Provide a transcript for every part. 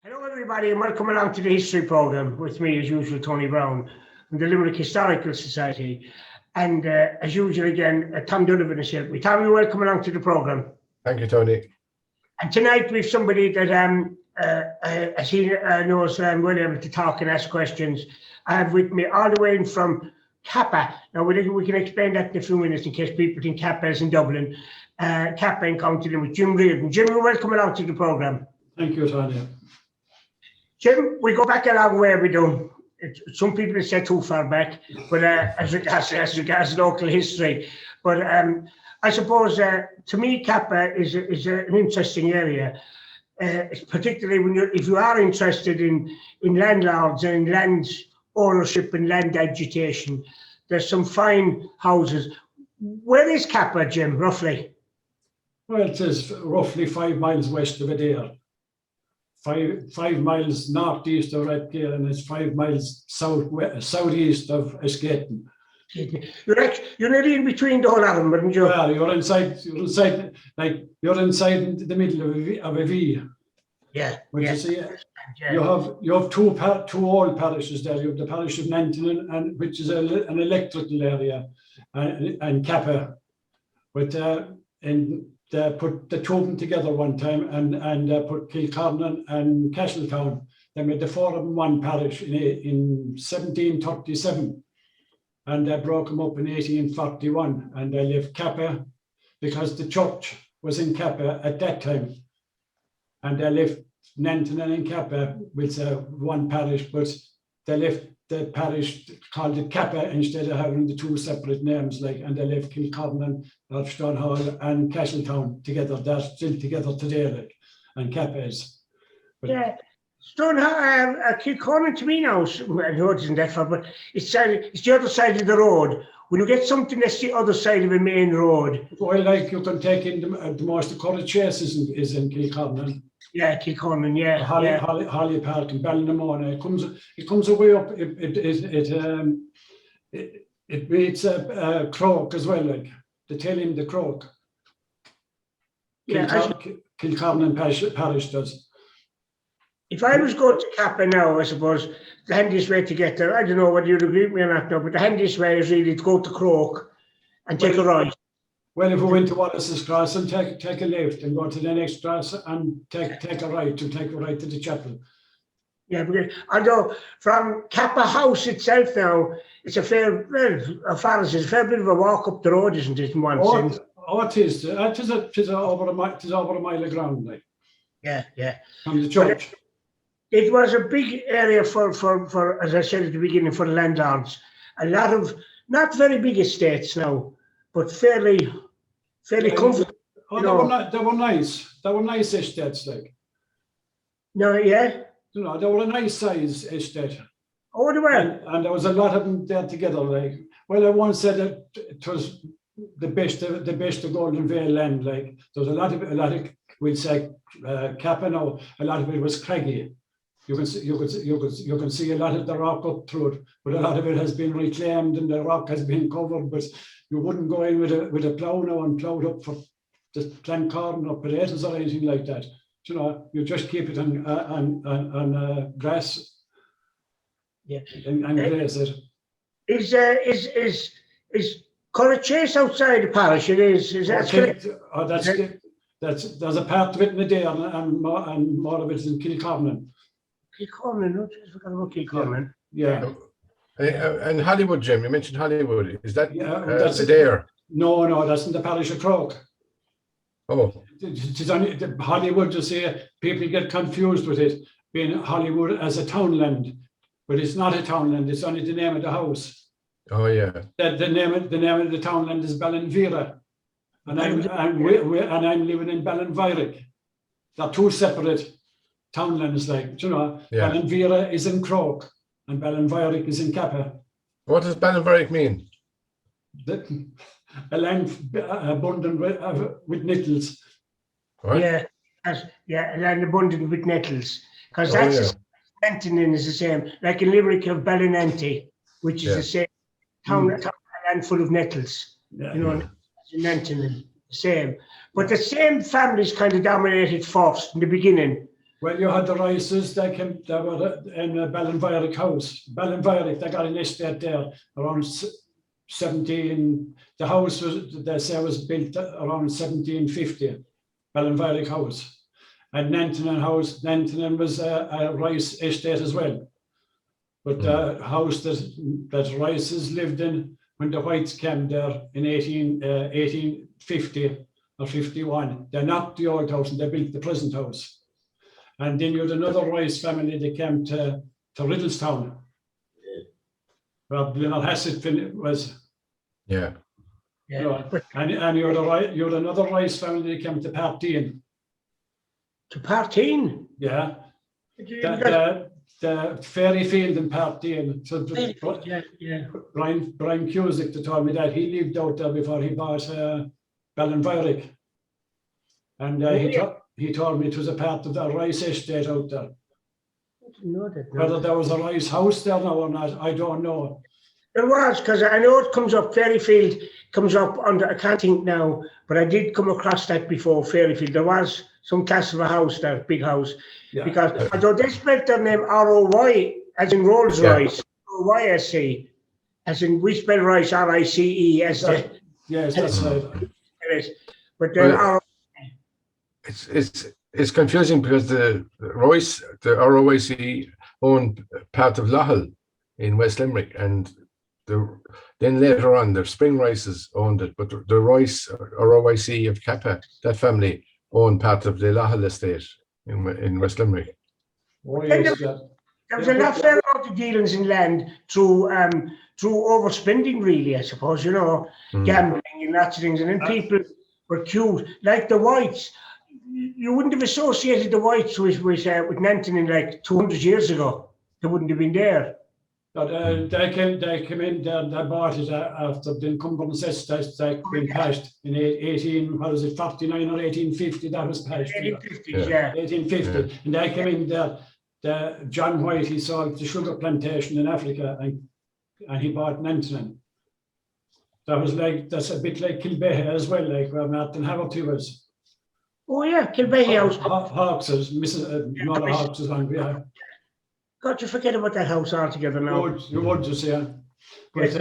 Hello, everybody, and welcome along to the history programme with me, as usual, Tony Brown from the Limerick Historical Society. And as usual, again, Tom Donovan is here. Tommy, welcome along to the programme. Thank you, Tony. And tonight we've somebody that, as he knows, well able to talk and ask questions. I have with me all the way from Cappagh. Now, we can explain that in a few minutes in case people think Cappagh is in Dublin. Cappagh in County Limerick, Jim Riordan. Jim, welcome along to the programme. Thank you, Tony. Jim, we go back a long way, we do. Some people say too far back, but as regards local history. But I suppose, to me, Cappagh is an interesting area, particularly if you are interested in landlords and in land ownership and land agitation. There's some fine houses. Where is Cappagh, Jim, roughly? Well, it is roughly 5 miles west of Adair. 5 miles northeast of Redgate, and it's 5 miles southeast of Escaton. You're nearly in between the whole of them, aren't you? Well, you're inside the middle of a V. Yeah. Which yeah. you see, Yeah. you have two old parishes there. You have the parish of Nanton, and which is an electrical area, and Cappagh, but they put the two of them together one time and put Kilcarnan and Castletown. They made the four of them one parish in 1737, and they broke them up in 1841, and they left Cappagh because the church was in Cappagh at that time, and they left Nanton and Cappagh with one parish, but they left the parish, called it Cappagh instead of having the two separate names, and they left Kilcarnan, Archdown Hall and Castletown together. They're still together today, and Cappagh is. Yeah, Kilcarnan to me now, I know it isn't that far, but it's the other side of the road. When you get something that's the other side of a main road. Well, you can take in the most Curragh Chase is in Kilcarnan. Yeah, Kilcarnan, yeah. Holly Park and Ballinamona. It comes away up. It meets Croke as well, the tail end of Croke. Kilcarnan parish does. If I was going to Cappagh now, I suppose the handiest way to get there, I don't know whether you'd agree with me or not, no, but the handiest way is really to go to Croke and take a right. Well, if we went to Wallace's Cross and take a left and go to the next cross and take a right to the chapel. Yeah, because although from Cappagh House itself now, it's a fair bit of a walk up the road, isn't it, in one sense? Oh, it is. It is over a mile of ground, Yeah. From the church. It was a big area for, as I said at the beginning, for the landlords. A lot of, not very big estates now, but fairly comfortable. Oh, they were nice. They were nice estates, No, yeah? They were a nice size estate. Oh, they were? And there was a lot of them there together, Well, I once said that it was the best of Golden Vale land, There was a lot of, we'd say, Cappagh now, a lot of it was craggy. You can see a lot of the rock up through it, but a lot of it has been reclaimed and the rock has been covered. But you wouldn't go in with a plough now and plough it up for just plant corn or potatoes or anything like that. You just keep it on grass. Yeah, and graze it. Is Curragh Chase outside the parish? It is. Is that correct? There's a part of it in the day and more of it is in Kilcarnan. Kilcarnan, no, I forgot about Kilcarnan. Yeah. And Hollywood, Jim, you mentioned Hollywood. Is that that's Adair? No, that's in the parish of Croke. Oh. It's only Hollywood, you see, people get confused with it being Hollywood as a townland, but it's not a townland. It's only the name of the house. Oh yeah. The name of the townland is Ballinvira, and I'm living in Ballinvirik. They're two separate townlands, Yeah. Ballinvira is in Croke and Ballinvirik is in Cappagh. What does Ballinvirik mean? A land abundant with nettles. What? Yeah, a land abundant with nettles. Because that's Nanton is the same. Like in Limerick, you have Ballinanty, which is the same town, a land full of nettles. In Nanton, the same. But the same families kind of dominated first in the beginning. Well, you had the Rices, they were in Ballinvierick house. Ballinvierick, they got an estate there around 17, the house was, they say was built around 1750, Ballinvierick house. And Nantonin was a Rice estate as well. But the house that Rices lived in when the Whites came there in 1850 or 51, they knocked the old house and they built the present house. And then you had another Rice family that came to Riddlestown. Well, Hassett was. Yeah. You know, and you had another Rice family that came to Partine. To Partine? Yeah. The Fairy Field in Partine. So Brian Cusick told me that he lived out there before he bought Ballinvierick. And he told me it was a part of the Rice estate out there. Whether there was a Rice house there now or not, I don't know. There was, because I know it comes up, Fairyfield comes up under, I can't think now, but I did come across that before, Fairyfield. There was some class of a house there, big house. Yeah. Because although they spelled their name R-O-Y, as in Rolls Royce, R-O-Y-S-E, as in we spell Rice, R-I-C-E, as the... Yes, that's right. But then it's confusing because the ROIC owned part of Lahal in West Limerick, and then later on the Spring Rices owned it, but the Royce or ROIC of Cappagh, that family owned part of the Lahal estate in West Limerick. Oh, yes, there was a fair amount of dealings in land through overspending, really, I suppose, you know, gambling and lots of things, and then people were cute, like the Whites. You wouldn't have associated the Whites with Nantonin like 200 years ago. They wouldn't have been there. But they came in there, they bought it after the Cumberland's estate had been passed in 49 or 1850, that was passed. 1850s, yeah. 1850. And they came in there, John White, he sold the sugar plantation in Africa and he bought Nantonin. That's a bit like Kilbehe as well, like where Martin Haverty was. Oh yeah, Kilbehe house. Hawkes, not Hawkes, yeah. God, you forget about that house altogether now. You would just, yeah. But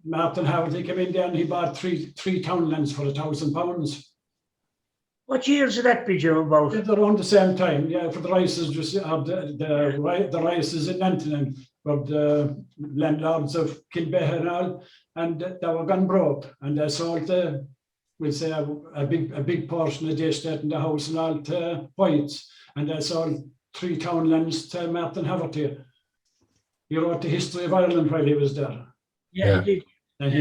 Martin Haverty came in there and he bought three townlands for £1,000. What years did that be, Joe, about? Around the same time, yeah, for the Rices, just the Rices in Nantonin, but the landlords of Kilbehe and all, and they were gone broke, and they sold we'll say a big portion of the estate and the house and all to Whites, and they sold 3 townlands to Martin Haverty. He wrote the history of Ireland while he was there. Yeah, he did. And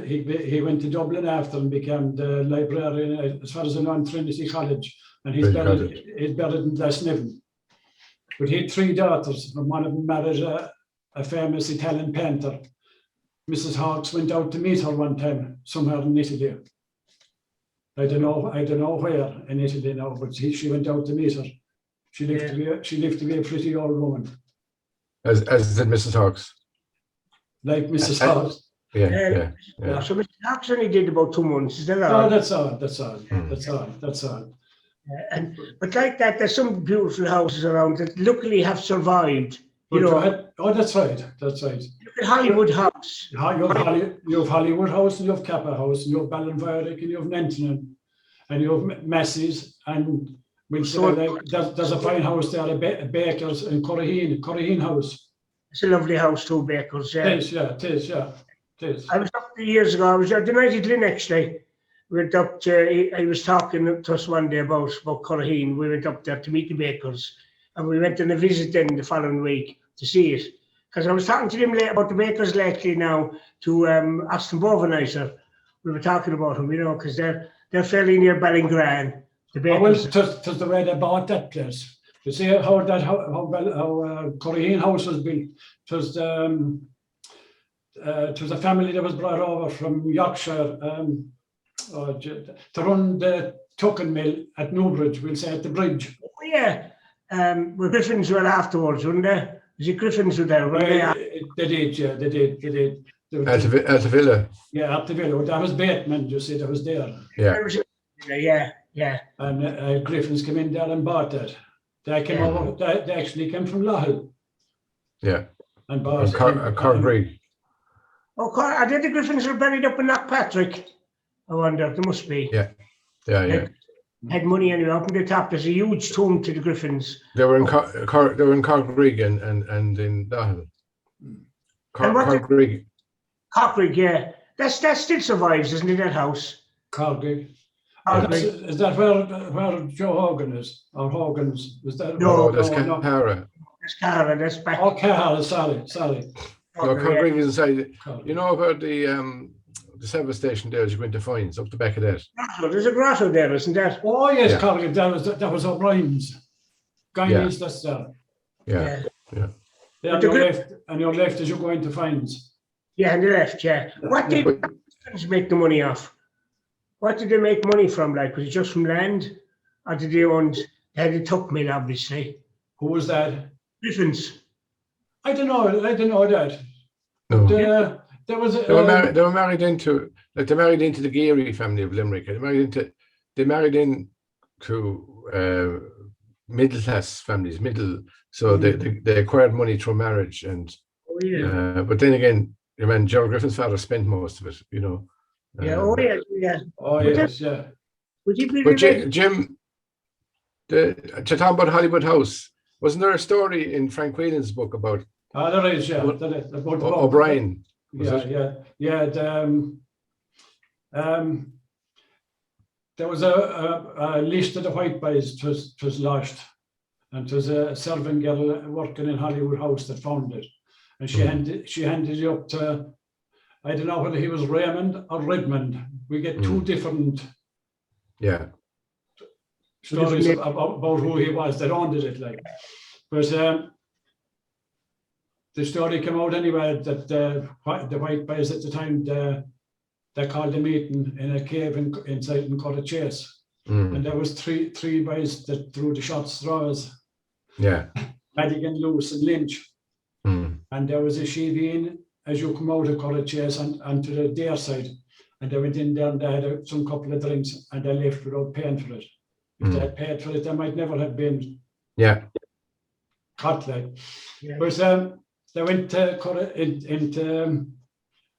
he went to Dublin after and became the librarian as far as I know in Trinity College, and he's buried in Glasnevin. But he had 3 daughters, and one of them married a famous Italian painter. Mrs. Hawkes went out to meet her one time somewhere in Italy. I don't know where in Italy now, but she went out to meet her. She lived to be a pretty old woman. As did Mrs. Hawkes. Like Mrs. Hawkes. Yeah. So Mr. Hawkes only did about 2 months, is that all? No, that's all. But like that, there's some beautiful houses around that luckily have survived. You know. That's right. Look at Hollywood House. You have Hollywood House, and you have Cappagh House, and you have Ballinvierick, and you have Nantonin, and you have Massey's, and we'll say there's a fine house there, a Baker's in Corraheen House. It's a lovely house too, Baker's. Yeah. It is. I was up years ago. I was there the night at Lynn, actually. We went up to, I was talking to us one day about Corraheen. We went up there to meet the Bakers, and we went on a visit then the following week to see it. Because I was talking to them about the Bakers lately now, to Aston Bovenizer. We were talking about them, you know, because they're fairly near Ballingran. The Bakers. Well, it was the way they bought that place. You see how Corraheen House was built. It was a family that was brought over from Yorkshire to run the Tucken Mill at Newbridge, we'll say at the bridge. Oh yeah, well, Griffins were afterwards, weren't they? Was it Griffins were there? They did. At the Villa. Yeah, at the Villa. That was Bateman, you see, that was there. Yeah. Yeah. And Griffins came in there and bought that. They came over. They actually came from Lahal. Yeah. And Cargrig. Oh, are they the Griffins are buried up in Knockpatrick? I wonder. There must be. Yeah. Had money anyway. Up in the top, there's a huge tomb to the Griffins. They were in Cargrig and in Lahal. Cargrig. Cockrig, yeah. That still survives, isn't it, that house? Cargig. Cargig. Is that where Joe Hogan is? Or Hogan's? Is that? No, that's Cappagh. That's Cara, that's back. Oh, Cappagh, sorry. No, Cargrig is inside. You know about the service station there as you go into Fines, up the back of that. There's a grotto there, isn't there? Oh yes, Yeah. Cargig. That was O'Brien's. Guineas, that's there. Yeah. There on your left as you go into Fines. Yeah, on the left, yeah. What did Griffins make the money off? What did they make money from? Like, was it just from land? Or did they own, they had a tuck mill, obviously. Who was that? Griffins. I don't know that. No. There was They were married into the Geary family of Limerick. They married into middle class families, so they acquired money through marriage and but then again, your man John Griffin's father spent most of it, you know. Oh yes, yeah. Would you believe But Jim, to talk about Hollywood House, wasn't there a story in Frank Whelan's book about There is, yeah. About O'Brien? Yeah. There was a list of the white boys was lost, and it was a servant girl working in Hollywood House that found it, and she handed it up to, I don't know whether he was Raymond or Redmond. We get two different stories about who he was that owned it, like. But the story came out anyway that the white boys at the time they called a meeting in a cave inside in Cotta Chase, and there was three boys that threw the shots straws. Yeah, Madigan, Lewis, and Lynch, and there was a sheaving as you come out of Cotta Chase onto the Dare side, and they went in there and they had some couple of drinks and they left without paying for it. If they had paid for it, they might never have been caught, like. But they went into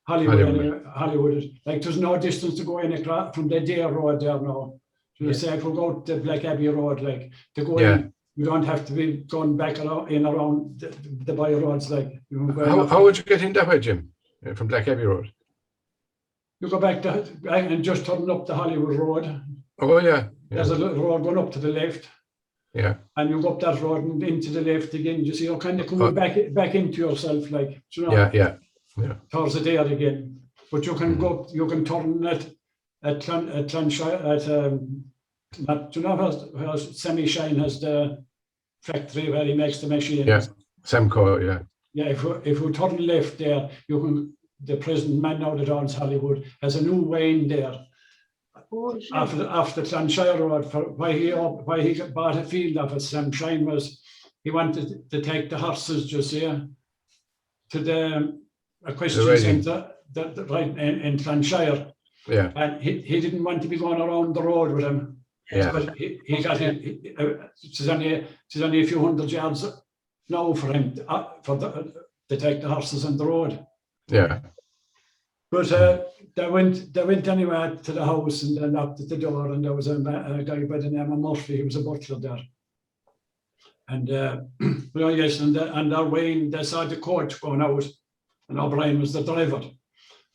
Hollywood. Like, there's no distance to go in from the Dare Road there now. So they say if we go to Black Abbey Road, like, to go in, you don't have to be going back around the by roads, like. How would you get in that way, Jim, from Black Abbey Road? You go back and just turn up the Hollywood Road. Oh yeah. There's a little road going up to the left. Yeah. And you go up that road and into the left again. You see, you're kind of coming back into yourself, like, you know. Yeah. Towards the Dare again. But you can go. You can turn at Clanshire not, you know where Sammy Shine has the factory where he makes the machines. Yeah. Semco. Yeah. Yeah. If we turn left there, you can. The present man now that owns Hollywood has a new way there. After Clanshire Road, why he bought a field off it, Sam Shine was he wanted to take the horses just here to the equestrian centre right in Clanshire. Yeah. And he didn't want to be going around the road with him. Yeah. But he got it. It's only a few hundred yards now for him to take the horses on the road. Yeah. But they went anyway to the house and they knocked at the door, and there was a guy by the name of Murphy. He was a butler there. And and they're waiting. They saw the coach going out, and O'Brien was the driver.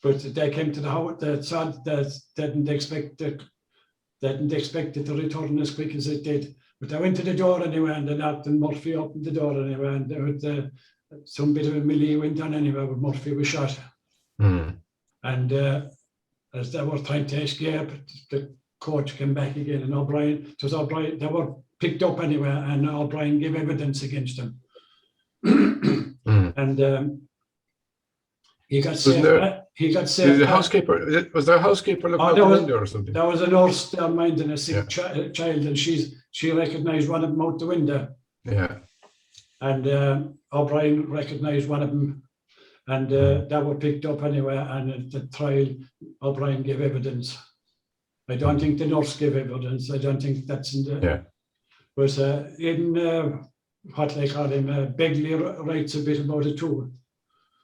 But they came to the house. They saw that they didn't expect it to return as quick as it did. But they went to the door anyway, and they knocked, and Murphy opened the door anyway, and there was some bit of a melee went on anyway, but Murphy was shot. And as they were trying to escape, the coach came back again, and O'Brien, they were picked up anyway, and O'Brien gave evidence against them. And he got saved. Was there a housekeeper looking out the window or something? There was a nurse there minding a sick child, and she recognised one of them out the window. Yeah. And O'Brien recognised one of them. And that were picked up anyway, and at the trial, O'Brien gave evidence. I don't think the nurse gave evidence. I don't think that's in the... Yeah. was in what they call him, Begley writes a bit about it too.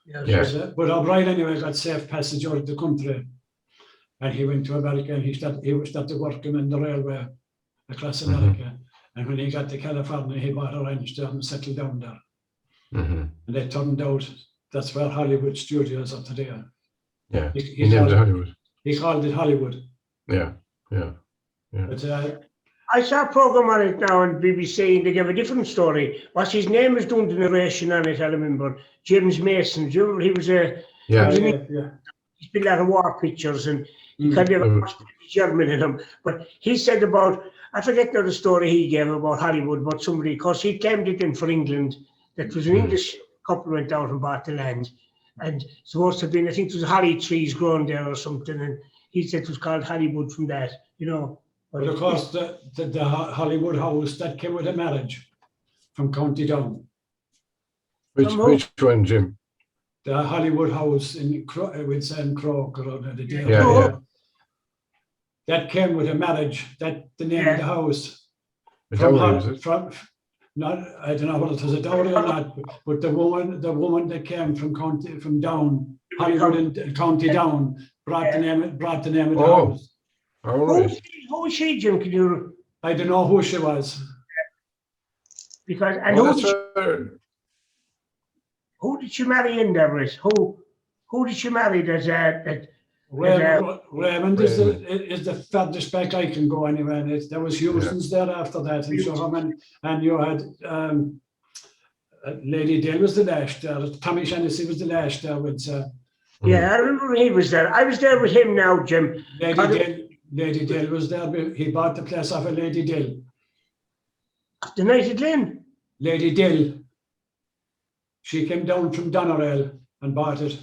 Yeah. But O'Brien anyway got safe passage out of the country, and he went to America and he started working in the railway across America. And when he got to California, he bought a ranch there and settled down there. And it turned out that's where Hollywood studios are today. Yeah, he named it Hollywood. He called it Hollywood. Yeah. But, I saw a programme on it now on BBC, and they gave a different story. What's his name was doing the narration on it, I remember. James Mason. Do you remember he was a... He's been a lot of war pictures, and he kind of German in him. But he said about, I forget now the story he gave about Hollywood, about somebody, because he claimed it in for England, that was an English couple went out and bought the land. And supposed to have been, I think there was holly trees growing there or something, and he said it was called Hollywood from that, you know. But of course, the Hollywood house that came with a marriage from County Down. Which one, Jim? The Hollywood house in with Sam Croak around the day. Yeah. That came with a marriage. That the name of the house. Not, I don't know whether it was a dowry or not, but the woman that came from Down, Hollywood and County Down, brought the name of the house. All right. Who was she, Jim? Can you... I don't know who she was. Because who did she marry in there with? Who did she marry? Raymond is the furthest back I can go anyway. There was Houston's there after that, and Sherman, and you had Lady Dale was the last there. Tommy Shaughnessy was the last there with. Yeah, I remember he was there. I was there with him now, Jim. Lady Dale was there. He bought the place off of Lady Dale. The night at Lynn? Lady Dale. She came down from Doneraile and bought it.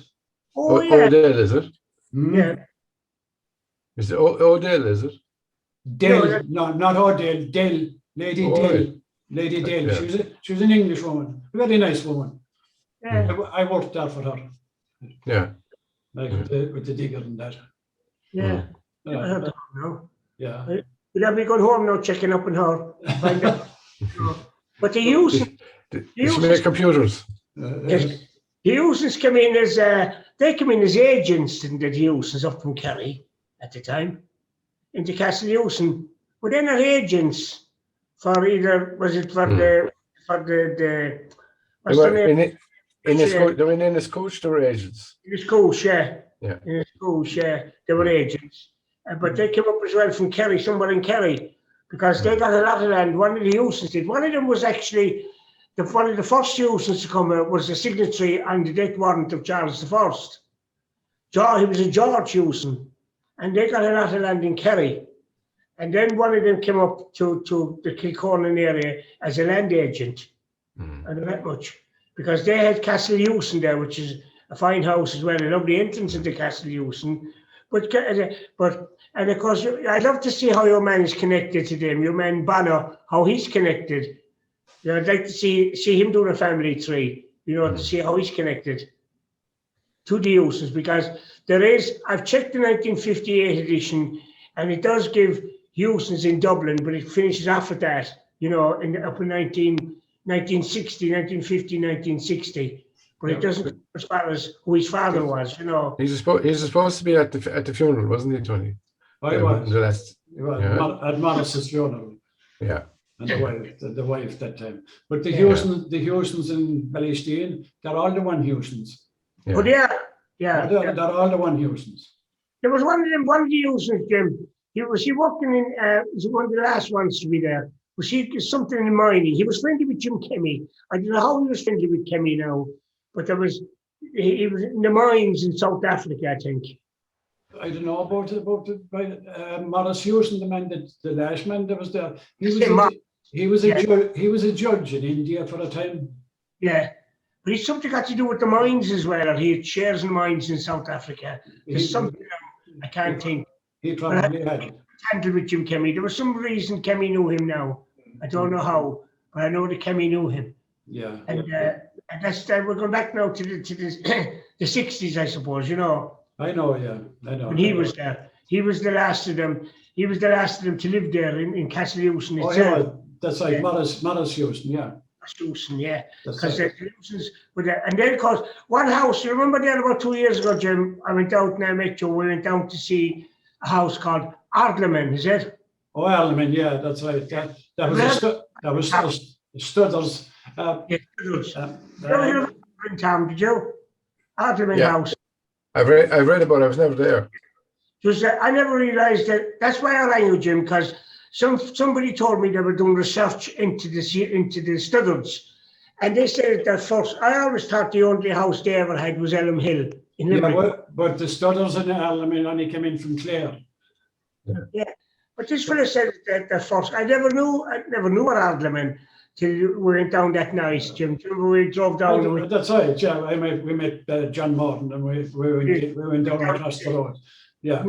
Oh, yeah. O'Dale, is it? Yeah. Is it O'Dale, is it? Dale, no, not O'Dale, Dale, Lady Dale. Right. Lady Dale. Yeah. She was an English woman, a very nice woman. Yeah. I worked there for her. Yeah. Like with the digger and that. Yeah. I heard that now. Yeah. We'll have me going home now, checking up on her. Find out. But the Houstons... She made computers. The Houstons come in as... they come in as agents, didn't they, the Houstons up from Kerry at the time, into Castle Houston. But they're not agents for either... Was it for the... What's the name? They were in his coach, they were agents. In his coach, yeah. Yeah. In his coach, yeah. They were agents. But they came up as well from Kerry, somewhere in Kerry, because they got a lot of land. One of the Houstons did. One of them was actually, one of the first Houstons to come out was the signatory on the death warrant of Charles I. He was a George Houston, and they got a lot of land in Kerry. And then one of them came up to the Kilcornan area as a land agent. I don't know that much. Because they had Castle Houston there, which is a fine house as well, a lovely entrance into Castle Houston. And of course, I'd love to see how your man is connected to them, your man Banner, how he's connected. You know, I'd like to see him doing a family tree, you know, to see how he's connected to the Houstons, because there is, I've checked the 1958 edition, and it does give Houstons in Dublin, but it finishes off at that, you know, up in 1960, 1950, 1960. But it doesn't, as far as who his father was, you know. He's supposed to be at the funeral, wasn't he, Tony? I was. He was At Morris's funeral. Yeah. And the wife that time. But the Houstons in Ballysteen, they're all the one Houstons. Yeah. But yeah. They're all the one Houstons. There was one of the Houstons, Jim. He working in, was one of the last ones to be there. Was he something in mining? He was friendly with Jim Kemmy. I don't know how he was friendly with Kemmy now, but he was in the mines in South Africa, I think. I don't know about Morris Houston, the man the last man that was there. He was a judge in India for a time. Yeah. But he's something got to do with the mines as well. He had shares in mines in South Africa. There's something I can't think. He probably had. Handled with Jim Kemmy. There was some reason Kemmy knew him now. I don't know how, but I know that Kemmy knew him. Yeah. And that's we're going back now to the 60s, I suppose, you know. I know, yeah. I know. When he was there. He was the last of them. He was the last of them to live there in Castle Houston itself. Oh, yeah. that's right. Yeah. Morris Houston, yeah. Houston, yeah. That's Because right. and then, of course, one house, you remember there about 2 years ago, Jim, I went out and I met you, we went down to see a house called Ardleman, is it? Oh, Alderman, yeah, that's right. That was Studders. Yeah, Studders. uh, You ever hear of Ardleman town, did you? Ardleman Yeah. house. I've read about it. I was never there. I never realised that. That's why I rang you, Jim, because somebody told me they were doing research into the Studdards, and they said that first. I always thought the only house they ever had was Elm Hill in Limerick. But the Studders and Alderman only came in from Clare. Yeah, but this fella said that first. I never knew what Ardleman till we went down that night, Jim. Remember we drove down. Oh, that's right. Yeah, we met John Morton, and we went down across the road. Yeah.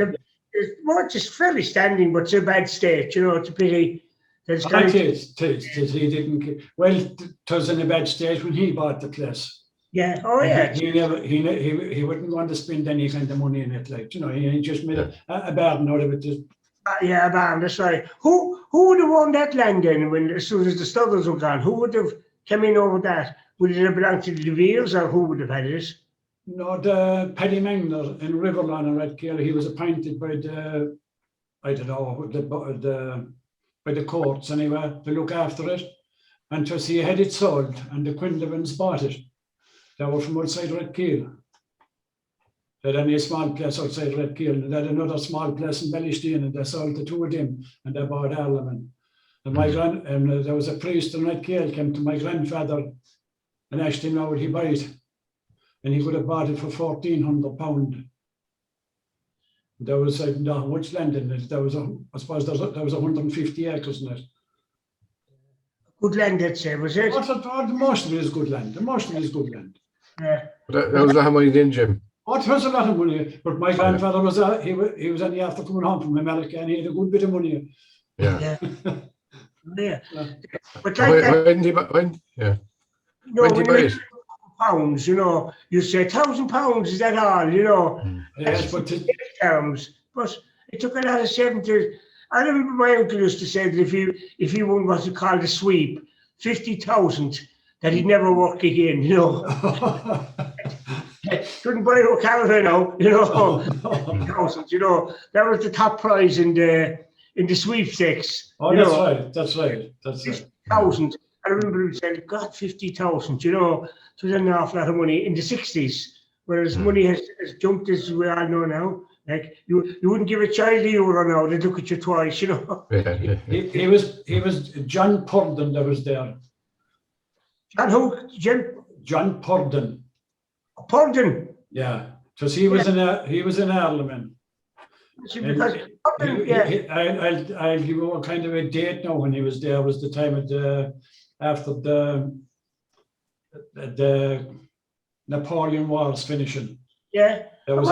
Well, it's just fairly standing, but it's a bad state. You know, it's a pity. He didn't. Well, it was in a bad state when he bought the place. Yeah. Oh, yeah. He wouldn't want to spend any kind of money in it, like, you know. He just made a bargain out of it. Yeah, a bargain. That's right. Who would have won that land then? As soon as the Studders were gone, who would have come in over that? Would it have belonged to the De Veres, or who would have had it? No, the Paddy Magner in Riordan and Redkill, he was appointed by the, I don't know, by the courts anyway, to look after it. And so he had it sold, and the Quinlevins bought it. They were from outside Redkill. They had only a small place outside Redkill, and they had another small place in Ballysteen, and they sold the two of them, and they bought Alderman. And there was a priest in Redkill came to my grandfather and asked him how would he buy it. And he could have bought it for £1,400. There was not much land in it. I suppose there was 150 acres in it. Good land, I'd say, was it? Most of it is good land. Most of it is good land. Yeah. That was a lot of money then, Jim. Oh, it was a lot of money. But my grandfather was he was only after coming home from America, and he had a good bit of money. Yeah. Yeah. But When did he buy it? Pounds, you know, you say £1,000, is that all, you know? Yes, but terms. But it took a lot of 70. I remember my uncle used to say that if he won what he called a sweep, 50,000, that he'd never work again, you know. Couldn't buy no caravan now, you know. 50,000, you know. That was the top prize in the sweepstakes. Oh, that's right. 50,000. I remember he said, God, 50,000, you know, it was an awful lot of money in the 60s, whereas money has jumped, as we all know now. Like, you wouldn't give a child a euro now, they'd look at you twice, you know. He was John Purden that was there. John who? Jim? John Purden. Purden? Yeah, because he was in Ireland. See, because I'll give you a kind of a date now when he was there. Was the time after the Napoleon Wars finishing. Yeah. There was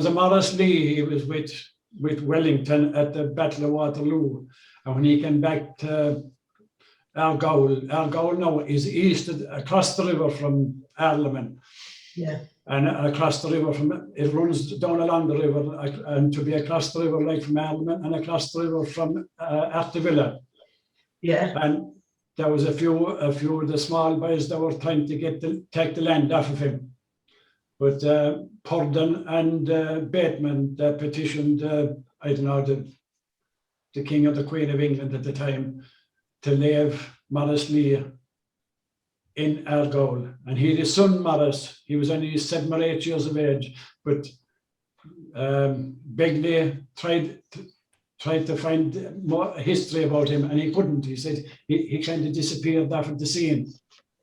a Morris Lee. He was with Wellington at the Battle of Waterloo, and when he came back to Argyll now is east across the river from Ireland. Yeah. And across the river it runs down along the river, and to be across the river like from Ireland and across the river from Artevilla. Yeah. And there was a few of the small boys that were trying to take the land off of him. But Purden and Bateman petitioned, I don't know, the King or the Queen of England at the time to leave Morris Lee in Argyll. And he had his son Morris, he was only 7 or 8 years of age, but Begley tried to find more history about him, and he couldn't. He said he kind of disappeared off of the scene.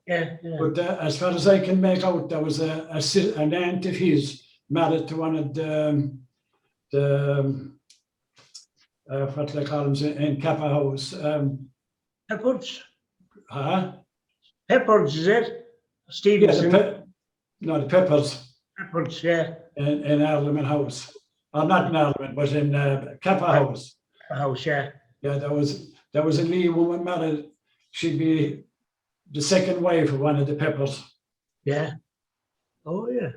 Yeah. But as far as I can make out, there was an aunt of his married to one of the what do they call them in Cappagh house. Peppards. Huh? Peppards, is it? Stevenson. The Peppers. Peppards, yeah. In Ireland house. Or not in Ireland, but in Cappagh house. House, yeah. Yeah, there was a Lee woman married. She'd be the second wife of one of the Peppers. Yeah. Oh, yeah.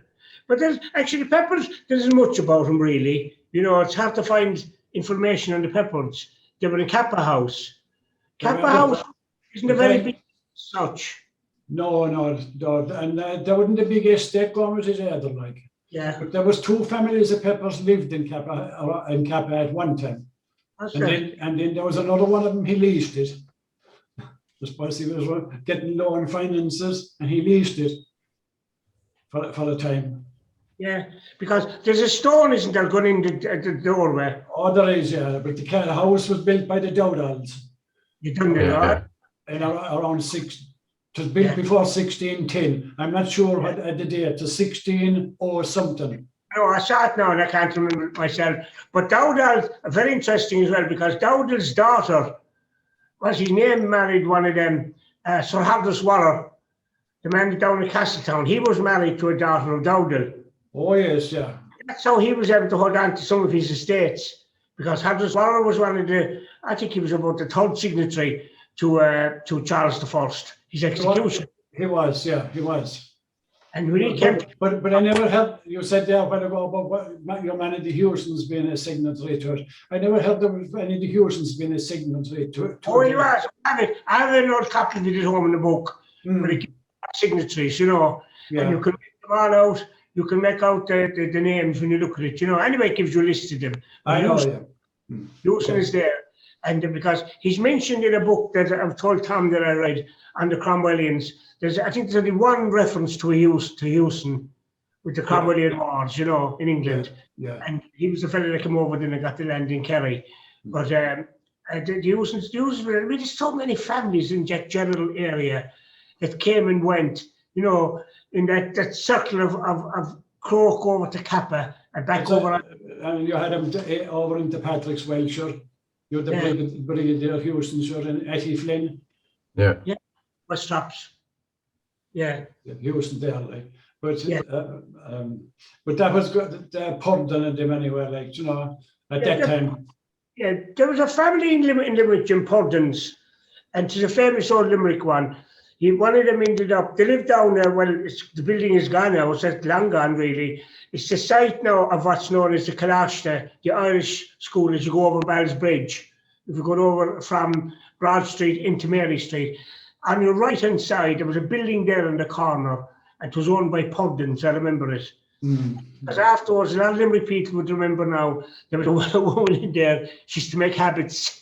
But there's actually the Peppers, there isn't much about them really. You know, it's hard to find information on the Peppers. They were in Cappagh house. Cappagh House isn't a very big such. No, and there wasn't a big estate going with it either, like. Yeah, But there was 2 families of Peppers lived in Cappagh at one time. that's And it. then there was another one of them, he leased it. I suppose he was getting low on finances and he leased it for the time. Yeah, because there's a stone, isn't there, going in the doorway? Oh, there is, yeah. But the house was built by the Dowdalls You done it, Yeah, right? in around it was built before 1610. I'm not sure what the date, to 16 or something. No, I saw it now and I can't remember it myself. But Dowdall, very interesting as well, because Dowdall's daughter, what's his name, married one of them, Sir Hardus Waller, the man down in Castletown. He was married to a daughter of Dowdall. Oh, yes, yeah. That's how he was able to hold on to some of his estates, because Hardus Waller was one of the, I think he was about the 3rd signatory to Charles I, his execution. He was, yeah, he was. And when he came, But I never heard, you said there about your man of the Hewsons being a signatory to it. I never heard of any of the Hewsons being a signatory to it. oh, he was. I have an old copy of it at home in the book, where he gives signatories, you know, Yeah. and you can make them all out. You can make out the names when you look at it, you know. Anyway, it gives you a list of them. I know, yeah. Hewson is there. And because he's mentioned in a book that I've told Tom that I read on the Cromwellians, I think there's only one reference to Hewson with the Cromwellian wars, you know, in England. Yeah. And he was the fellow that came over then and got the land in Kerry. But the Hewsons, there's so many families in that general area that came and went, you know, in that circle of Croke over to Cappagh and back over. And you had him over into Patrick's Welshire. You had the Brigadier Hewson's in Etty Flynn. yeah. West Traps. Yeah. Hewson there, like. But but that was good. Purdon and them anyway, like, you know, at that time. Yeah, there was a family in Limerick, Jim Purdon's, and it's a famous old Limerick one. One of them ended up, they lived down there, well, the building is gone now, it's long gone really. It's the site now of what's known as the Cappagh, the Irish school as you go over Ball's Bridge. If you go over from Broad Street into Mary Street, on your right hand side, there was a building there in the corner, and it was owned by Purdon's, I remember it. Because afterwards, a lot of Limerick people would remember now, there was a woman in there, she used to make habits.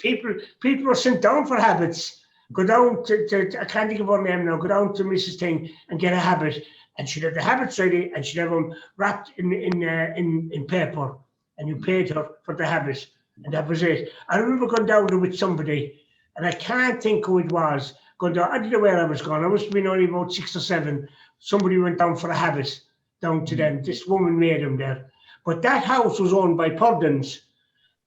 People were sent down for habits. Go down to I can't think of her name now, go down to Mrs. Thing and get a habit. And she'd have the habits ready and she'd have them wrapped in paper. And you paid her for the habit. And that was it. I remember going down there with somebody, and I can't think who it was. Going down, I didn't know where I was going. I must have been only about 6 or 7. Somebody went down for a habit down to them. This woman made them there. But that house was owned by Purdon's.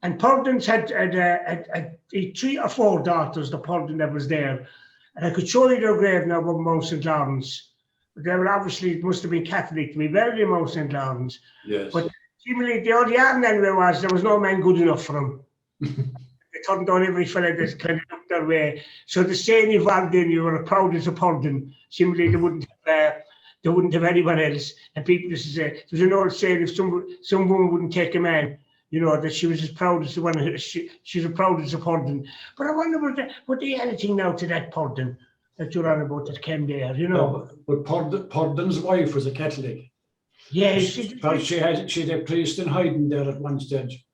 And Purdon's had 3 or 4 daughters, the Purdon that was there. And I could show you their grave now on Mount St. Lawrence. But they were obviously, must have been Catholic to be buried in Mount St. Lawrence. Yes. But seemingly the old yarn anyway was there was no man good enough for them. They turned down every fella that kind of looked their way. So the saying evolved in, you were proud as a Purdon. Seemingly they wouldn't have anyone else. And people used to say, there's an old saying, if some woman wouldn't take a man, you know, that she was as proud as the one, she's as proud as a Purdon. But I wonder, would they anything now to that Purdon that you're on about that came there, you know? No, but Purdon's wife was a Catholic. Yeah, she had a priest in hiding there at one stage.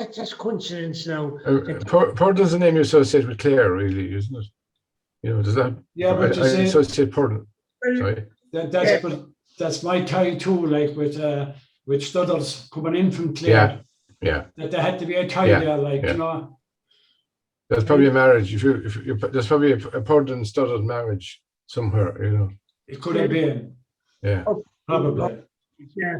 That's coincidence now. Purdon's a name you associate with Clare, really, isn't it? You know, does that? Yeah, but I associate Purdon. Sorry. That's my tie too, like with studders coming in from Clare. Yeah. That there had to be a tie there, like, you know. There's probably a marriage. There's probably a Purdon studded marriage somewhere, you know. It could have been. Yeah. Probably. Yeah.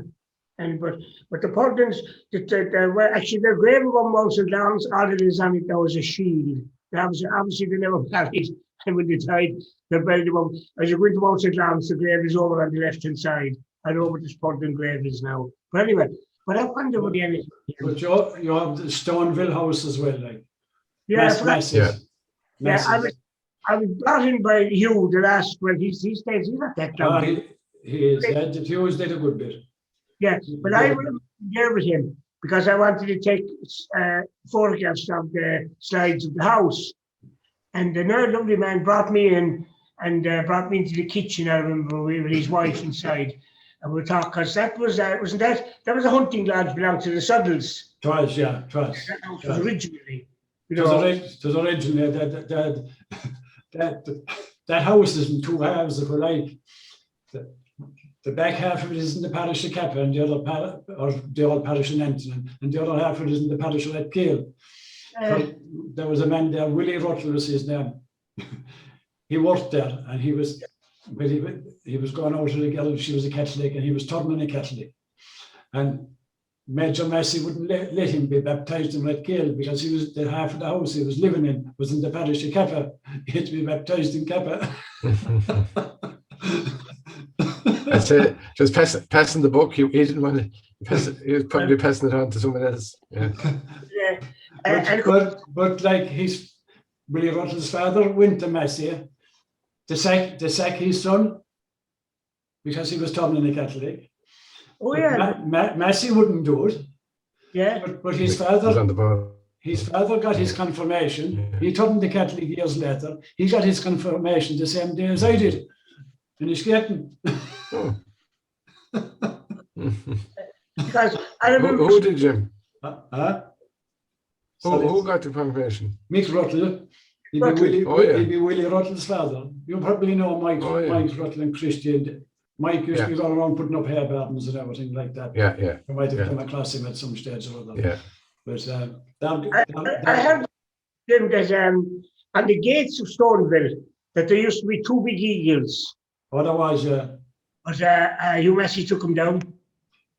But the Purdons, actually their grave on Mount St. Lawrence, all it is on it now is a shield. Obviously they never married, and when they died, they're buried above. As you go into Mount St. Lawrence, the grave is over on the left hand side. I know what this Purdon grave is now. But anyway, I wonder what the end is. But you have the Stoneville house as well, like. Yeah, massive. Yeah, I was brought in by Hugh the last, well, he stays, he's not that long. He is. Hughes did a good bit. Yeah, but I was there with him. because I wanted to take photographs of the slides of the house. And another lovely man brought me in and brought me into the kitchen, I remember, with his wife inside. And we talked, because that was, wasn't that was a hunting lodge belonged to the Suddles. Twice, yeah, twice. That house was originally. It was originally that house is in two halves, if we like. The back half of it is in the parish of Cappagh and the old parish of Antonin, and the other half of it is in the parish of Redkill. So there was a man there, Willie Ruttler was his name. He worked there, and he was going out to the girl. She was a Catholic, and he was turning a Catholic. And Major Massey wouldn't let him be baptized in Redkill because he was the half of the house he was living in was in the parish of Cappagh. He had to be baptized in Cappagh. That's it. Just passing the book. He didn't want to pass it. He was probably passing it on to someone else. Yeah. But like Willie Ruttle's father went to Massey to sack his son because he was turning a Catholic. Oh yeah. Massey wouldn't do it. Yeah. But his father got his Yeah. confirmation. Yeah. He turned the Catholic years later. He got his confirmation the same day as I did. In his getting. Oh. Because I remember. Who did, Jim? Who Sorry. got the confirmation? Mick Ruttle. He'd be Ruttle. Willie, Oh, yeah. he'd be Willie Ruttle's father. You probably know Mike, Oh, yeah. Mike Ruttle and Christian. Mike used to be Yeah. going around putting up hair buttons and everything like that. Yeah, yeah, You might have Yeah. come across him at some stage or other. yeah. But I heard them that on the gates of Stoneville that there used to be two big eagles. otherwise, But Hugh Massey took them down.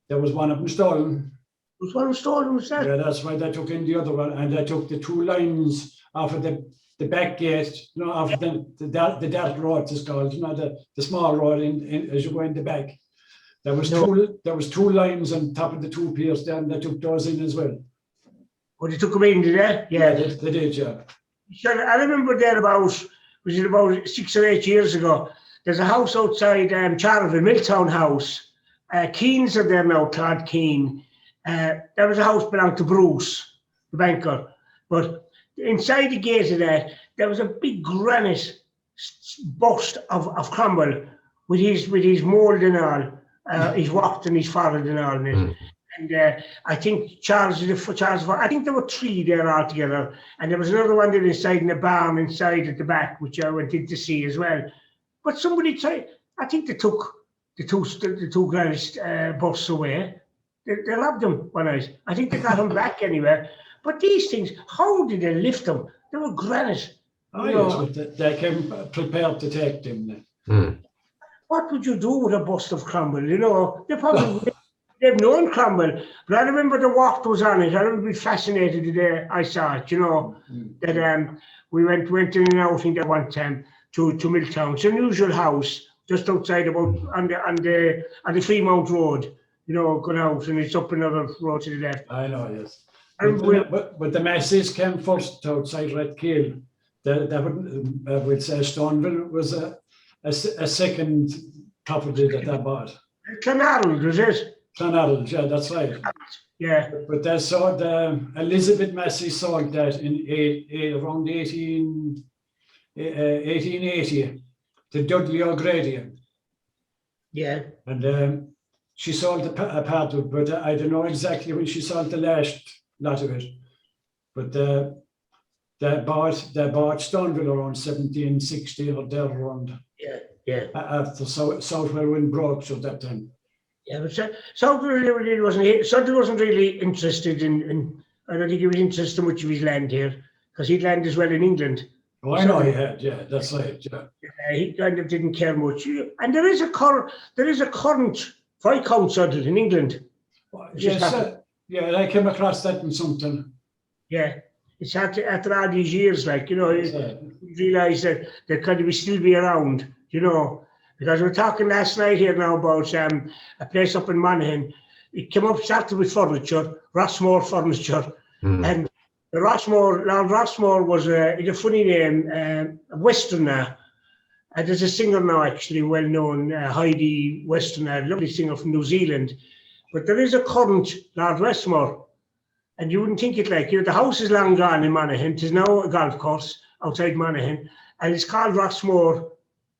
there was one of them stolen. Was one stolen, was that? Yeah, that's why they took in the other one, and they took the two lines off of the back gate, you know, off of the dirt road, it's called, you know, the small road in as you go in the back. There was two lines on top of the two piers there, and they took those in as well. Oh, they took them in, did they? Yeah. They did, yeah. Sure, I remember there about 6 or 8 years ago. There's a house outside Charleville, Milltown House. Keen's are there now, Todd Keane. There was a house belonged to Bruce, the banker. But inside the gate of that, there was a big granite bust of Cromwell with his mould and all, his waft and his forehead and all in it. Mm. And I think Charles, I think there were 3 there altogether. And there was another one there inside in the barn inside at the back, which I went in to see as well. But somebody tried, I think they took the two granite busts away. They robbed them one night. I think they got them back anyway. But these things, how did they lift them? They were granite. Oh, You know, yes, but they came prepared to take them. Mm. what would you do with a bust of Cromwell? You know, they've known Cromwell, but I remember the walk was on it. I remember being fascinated the day I saw it. You know, that we went in an outing there one time to Milltown. It's an unusual house just outside about on the Fremont Road. You know, going out, and it's up another road to the left. I know, yes. I remember But the Masses came first outside Redkill. We'd say Stoneville was a second property that they bought. Clonarald, was it? Clonarald, yeah, that's right. Yeah. But they sold, Elizabeth Massey sold that in around 1880 to Dudley O'Grady. Yeah. And she sold a part of it, but I don't know exactly when she sold the last lot of it. But they bought Stoneville around 1760 or there around. Yeah. After Southwell went broke at that time. Yeah, but Southwell really wasn't really interested in. I don't think he was interested in much of his land here, because he'd land as well in England. Oh, I know he had, yeah, that's right, yeah. He kind of didn't care much. And there is a current Viscount Sutherland in England. Yes, yeah, I came across that in something. Yeah, it's after all these years, like, you know, you realise that they could still be around, you know, because we were talking last night here now about a place up in Monaghan. It came up, started with furniture, Rossmore Furniture, and Lord Rossmore was a funny name, a Westerner. There's a singer now, actually, well-known, Heidi Westerner, a lovely singer from New Zealand. But there is a current Lord Westmore, and you wouldn't think it like, the house is long gone in Monaghan. There's now a golf course outside Monaghan, and it's called Rossmore.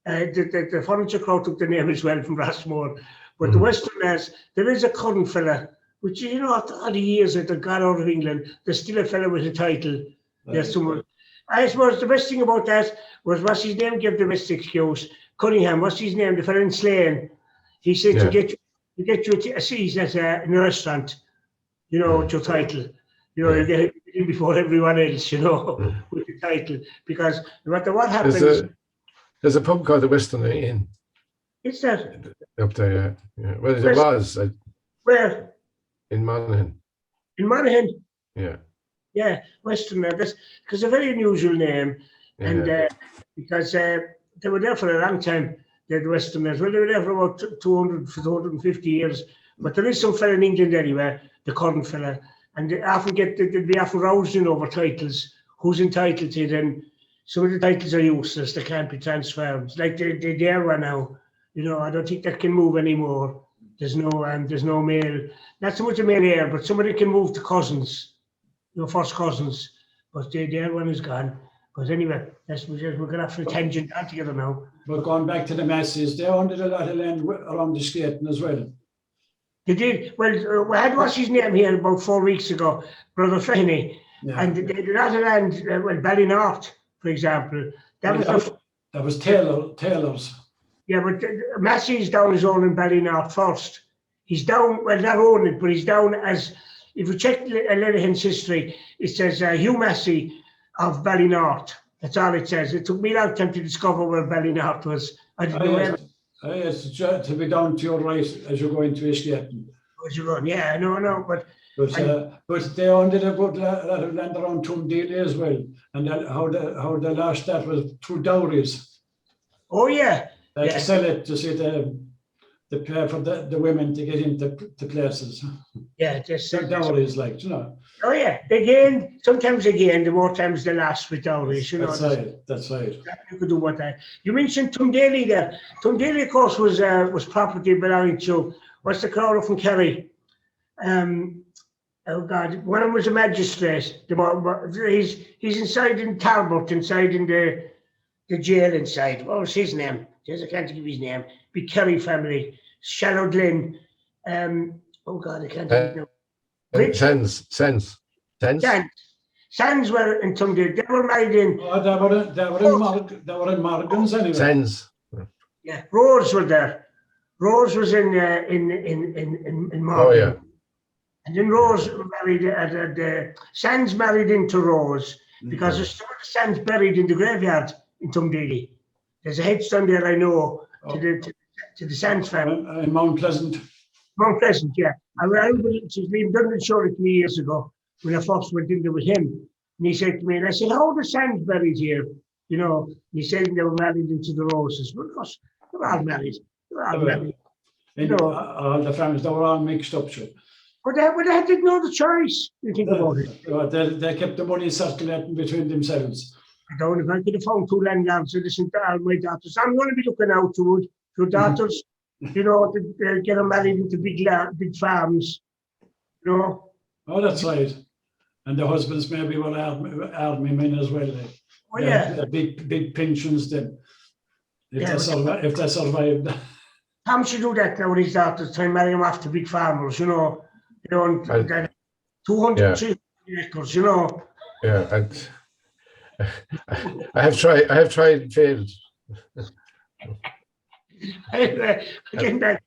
The furniture crowd took the name as well from Rossmore. But the Westerners, there is a current fella, which, after all the years that they've gone out of England, there's still a fella with a title. There's someone. I suppose the best thing about that was, what's his name gave the best excuse? Cunningham, what's his name? The fella in Slane. He said to get you a seat in a restaurant, with your title. You get it in before everyone else, with the title. Because no matter what happens. There's a pub called the Western Inn. Is that? Up there, yeah. Well, there was. Where? In Monaghan. In Monaghan? Yeah. Yeah, Western. That's because a very unusual name. Yeah. And because they were there for a long time, the Westerners. Well, they were there for about 250 years. But there is some fella in England anyway, the current fella. And they often they'd be often rousing over titles. Who's entitled to it? And some of the titles are useless. They can't be transferred. It's like the era now. I don't think that can move anymore. There's no male, not so much a male heir, but somebody can move to cousins, first cousins. But the one is gone. But anyway, we're going off for a tangent altogether now. But going back to the masses, they owned a lot of land around the skating as well. They did. Well, we had what's his name here about 4 weeks ago, Brother Fenny. Yeah. And they did a lot of land, Ballynorth, for example. That was Taylor's. Yeah, but Massey's down his own in Ballynorth first. He's down, well, not own it, but he's down as, if you check Lenihan's history, it says Hugh Massey of Ballynorth. That's all it says. It took me a long time to discover where Ballynorth was. I didn't know where. Yes, to be down to your right as you're going to Islington. As you're going, yeah, no, but they owned it about a lot of land around Tumdale as well, and how they lost that was through dowries. Oh yeah. They had to sell it to see the pay for the women to get into the places. Yeah, just dowries, Oh yeah, sometimes they gain, the more times they lost with dowries. That's right. You could do what that. You mentioned Tumdale there. Tumdale, of course, was property belonging to what's the crowd from Kerry. Oh God, one of them was a magistrate. He's inside in Talbot, inside in the jail inside. What was his name? I can't think of his name. Big Kerry family. Shallow Glen. Oh God, I can't think of it. Sands were in Tumdale. They were married in. They were in Morgan's anyway. Sands. Yeah, Rose were there. Rose was in Morgan. Oh yeah. And then Rose married. Sands married into Rose because there's still the Sands buried in the graveyard in Tumdale. There's a headstone there, I know, to the Sands family. In Mount Pleasant. Mount Pleasant, yeah. I remember Liam Dundon showed it to me years ago when I first went in there with him. And he said to me, and I said, how are the Sands buried here? And he said they were married into the Roses. But of course, they were all married. All the families, they were all mixed up. But they didn't know the choice, you think about it. They kept the money circulating between themselves. I don't know if I could have found 2 landlords, so listen to all my daughters. I'm going to be looking out to your daughters, to get them married into big farms, Oh, that's right. And the husbands maybe were army men as well. Oh, yeah. Big pensions then, if they survived. Tom should do that now with his daughters, try and marry them off to big farmers, and 200, 300 acres, Yeah, and I have tried, failed. Getting back.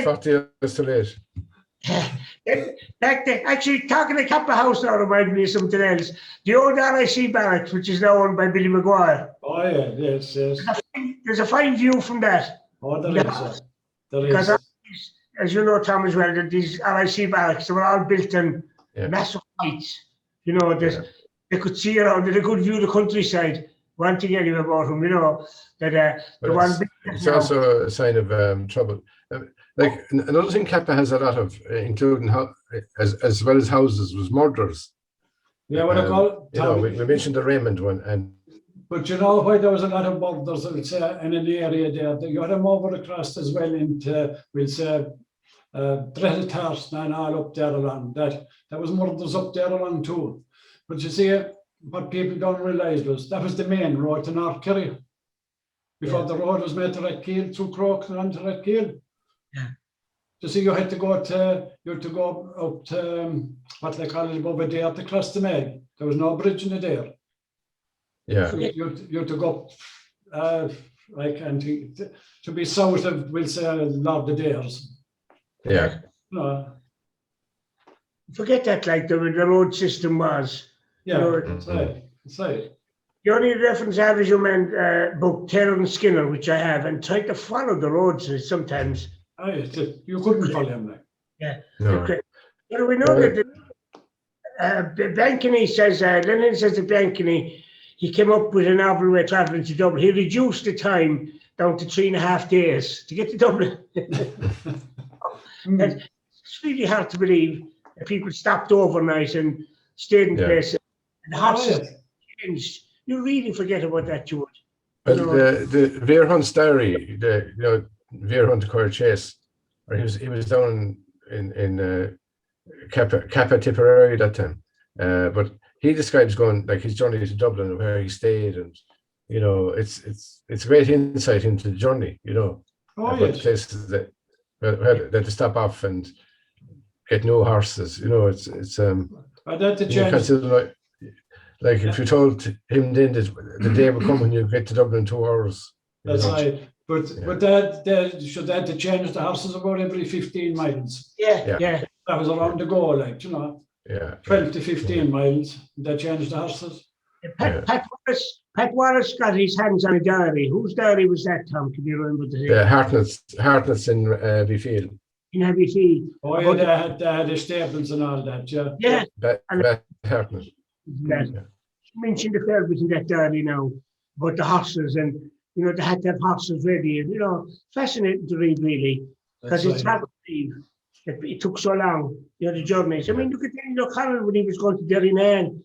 40 years too late. Actually, talking to Cappagh House now reminded me of something else. The old RIC barracks, which is now owned by Billy Maguire. Oh yeah, yes. There's a fine view from that. Oh, there is. Because as you know, Tom, as well, that these RIC barracks, they were all built in massive heights. They could see around, they had a good view of the countryside. One thing anyway about them, that the one. It's also a sign of trouble. Like another thing Cappagh has a lot of, including as well as houses, was murders. Yeah, what I call. We mentioned the Raymond one, but why there was a lot of murders, I would say, in an area there. You had them over across as well into, we'll say, dreaded Tarston and all up there along. That was murders up there along too. But you see, what people don't realise was that was the main road to North Kerry. Before the road was made to Redkeel, through Crook and onto Redkeel. Yeah. You see, you had to go up to what they call it over there to cross the Meg. There was no bridge in the there. Yeah. So you had to go up, to be south of, we'll say, Lord the Dares. Yeah. No. Forget that, like the road system was. Yeah, You know, that's right. That's right. the only reference I have is your man book Taylor and Skinner, which I have, and try to follow the roads sometimes. You couldn't follow him, like. Yeah. No. Okay. But we know that the Blankeny says, Lennon says that Blankeny, he came up with a novel way travelling to Dublin. He reduced the time down to 3.5 days to get to Dublin. And it's really hard to believe that people stopped overnight and stayed in places. And the horses changed. You really forget about that, George. But the Veerhunt's diary, Veerhunt Coir Chase, or he was down in Cappagh, Tipperary that time. But he describes going like his journey to Dublin and where he stayed, and it's great insight into the journey. About places that to stop off and get new horses. Like if you told him then that the day would come when you get to Dublin in 2 hours. That's right. But that should that to change the horses about every 15 miles. Yeah. That was around the goal, like, Yeah. 12 to 15 miles. They changed the horses. Pat Wallace got his hands on a diary. Whose diary was that, Tom? Can you remember the The Hartnett's in Abbeyfield. in Abbeyfield? Oh, yeah, they had the stables and all that, yeah. Yeah. Hartnett. You mentioned the Fergus in that diary now about the horses, and they had to have horses ready, and fascinating to read really, because it's hard to believe that it took so long, the journeys. I mean, look at Daniel O'Connell when he was going to Derrynane.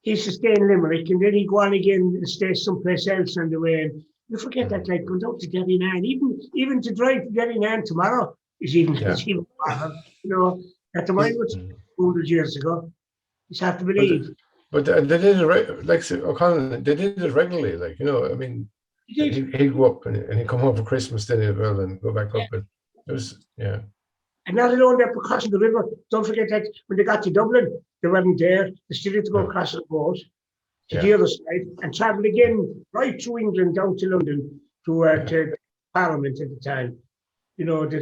He used to stay in Limerick, and then he'd go on again and stay someplace else on the way. And you forget that, like, going down to Derrynane, even to drive to Derrynane tomorrow is even harder, at the mind was 100 years ago. It's hard to believe. But they did it, like O'Connell, they did it regularly, like, I mean, he'd go up and he'd come home for Christmas then as well and go back up. And it was, And not alone that, crossing the river, don't forget that when they got to Dublin, they weren't there. They still had to go across the boat to the other side and travel again right through England down to London to Parliament at the time. You don't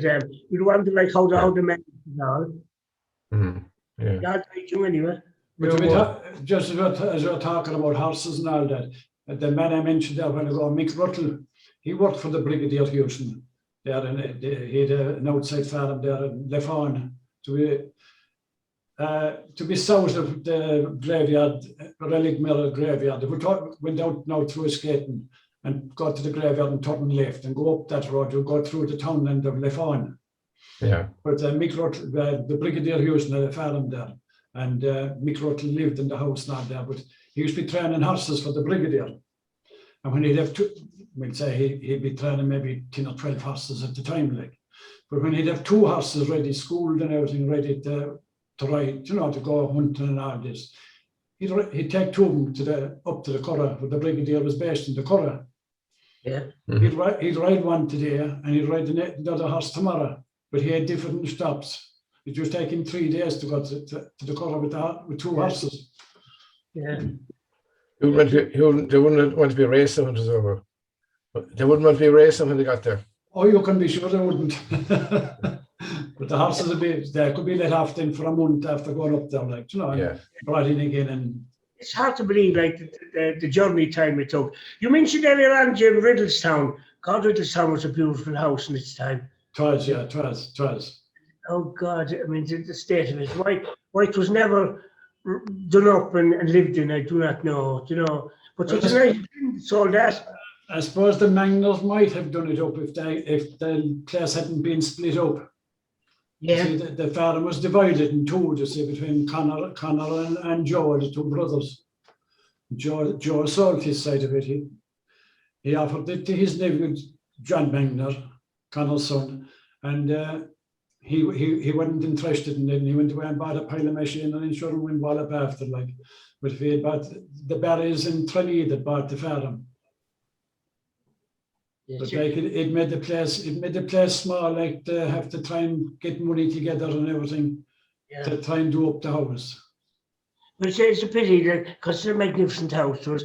want to like how the men now. God, you anyway. But just as we're talking about horses and all that, the man I mentioned there when ago, Mick Russell, he worked for the Brigadier Houston there, and he had an outside farm there in Lefon to be south of the graveyard, Relic Mirror graveyard. They went out now through Skaten and got to the graveyard and turn left and go up that road. You go through the townland of Lefon. Yeah. But Mick Russell, the Brigadier Houston had a farm there. And Mick Russell lived in the house now there, but he used to be training horses for the Brigadier. And when he'd have we'd say he'd be training maybe 10 or 12 horses at the time, like. But when he'd have 2 horses ready, schooled and everything, ready to ride, to go hunting and all this, he'd take 2 of them up to the Curragh, where the Brigadier was based in the Curragh. Yeah. He'd ride one today, and he'd ride the other horse tomorrow, but he had different stops. It was taking 3 days to go to the Curragh with 2 horses. Yeah. They wouldn't want to be racing when it was over. They wouldn't want to be racing when they got there. Oh, you can be sure they wouldn't. But the horses they could be let off then for a month after going up there, like, and brought in again. And it's hard to believe, like, the journey time it took. You mentioned earlier on, Jim, Riddlestown. God, Riddlestown was a beautiful house in its time. Twas, yeah, twas. Oh, God, I mean, the state of it. Why it was never done up and lived in, I do not know, But it's nice, so that. I suppose the Magners might have done it up if the place hadn't been split up. Yeah. See, the farm was divided in 2, between Connor and Joe, the 2 brothers. Joe sold his side of it. He offered it to his nephew, John Magner, Connor's son, and he wasn't interested in it, and he went away and bought a pile of machine and insured him went up after, like. But if he had bought the Barrys in Tralee that bought the farm. But like it made the place small, like they have to try and get money together and everything to try and do up the house. But it's a pity that, because it's a magnificent house, there was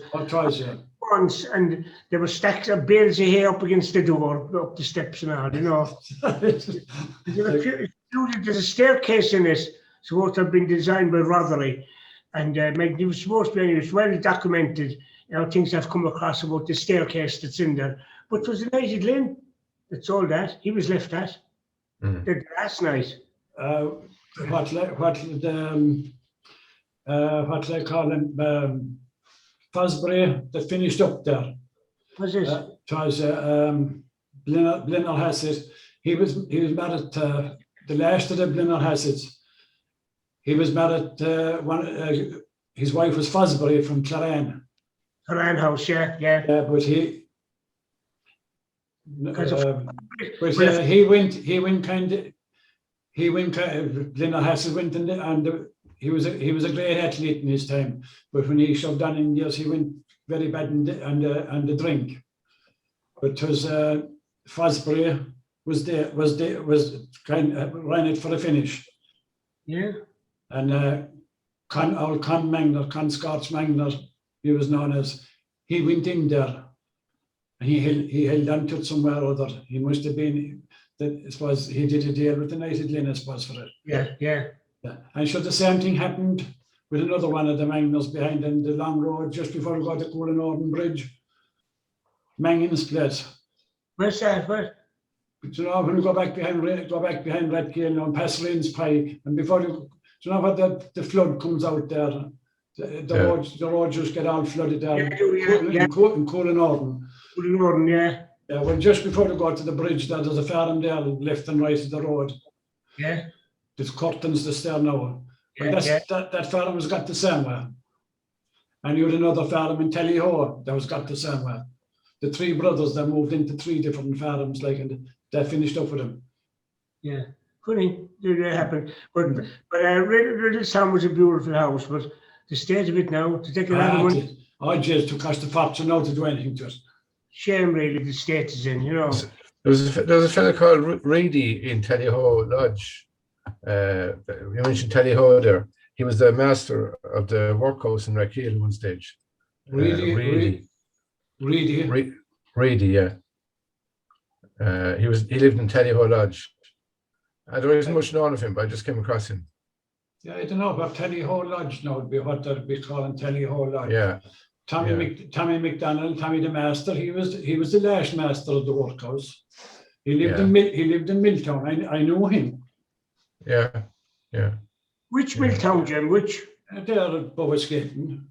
once, and there were stacks of bales of hay up against the door, up the steps and all, you know. There's a staircase in it, supposed to have been designed by Rotherley, and it was supposed to be, it's well documented, you know, things have come across about the staircase that's in there. But it was United Lynn that sold that. He was left that. The last night. What they call him, Fosbury, that finished up there. What's this? It was Blinner Hassett. He was married to the last of the Blinner Hassets. He was married to his wife was Fosbury from Claran. Claran House, yeah. But he Blinner Hassett went and he was a great athlete in his time, but when he shoved on in years, he went very bad on the drink. But it was Fosbury was kind of ran it for a finish. Yeah. And Con Scots Magner, he was known as. He went in there, and he held on to it somewhere or other. He must have been. I suppose he did a deal with the United Lynn, I suppose, for it. Yeah. And sure, the same thing happened with another one of the Magners behind in the long road just before we got to Coolin Bridge. Mangan's place. Where's that? Where? But you know, when we go back behind Redkill and past Rains Pike, and before you know what the flood comes out there, the roads just get all flooded there. In Coolin, yeah. Yeah, well, just before you go to the bridge, there's a farm there, left and right of the road. Yeah. There's curtains that's there now. Yeah, That farm has got the same way. And you had another farm in Tellyho that was got the same way. The three brothers, they moved into three different farms, like, and they finished up with them. Yeah, funny, did that happen? But Riddlestown was a beautiful house, but the state of it now, to take a lot of money. I just to cost a fortune now to do anything to it. Shame, really, the state is in, you know. There was a fellow called Reedy in Tellyho Lodge. You mentioned Tellyho there. He was the master of the workhouse in Rackhill at one stage. Reedy, yeah. He lived in Tellyho Lodge. There isn't much known of him, but I just came across him. Yeah, I don't know about Tellyho Lodge now, would be what they'd be calling Tellyho Lodge. Yeah. Tommy McDonald, Tommy the master, he was the last master of the workhouse. He lived in Milltown. I know him. Yeah. Which Milltown, Jim? Which? There above Escaton,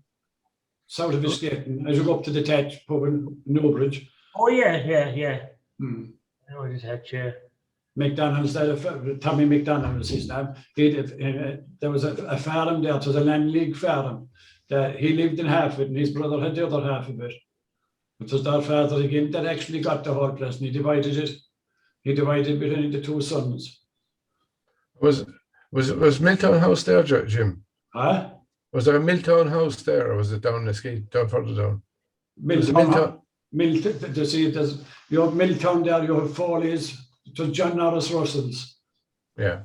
south of Escaton, as you go up to the Tatch pub in Newbridge. Oh, yeah. I know the Tatch, yeah. McDonald's, Tommy McDonald was his name. There was a farm there, it was a land league farm. He lived in half of it, and his brother had the other half of it. It was their father again that actually got the whole place, and he divided it. He divided between the two sons. Was Milltown House there, Jim? Huh? Was there a Milltown House there, or was it down down further down? Milltown. There's you have Milltown there. You have Foley's. It was John Norris Russell's. Yeah.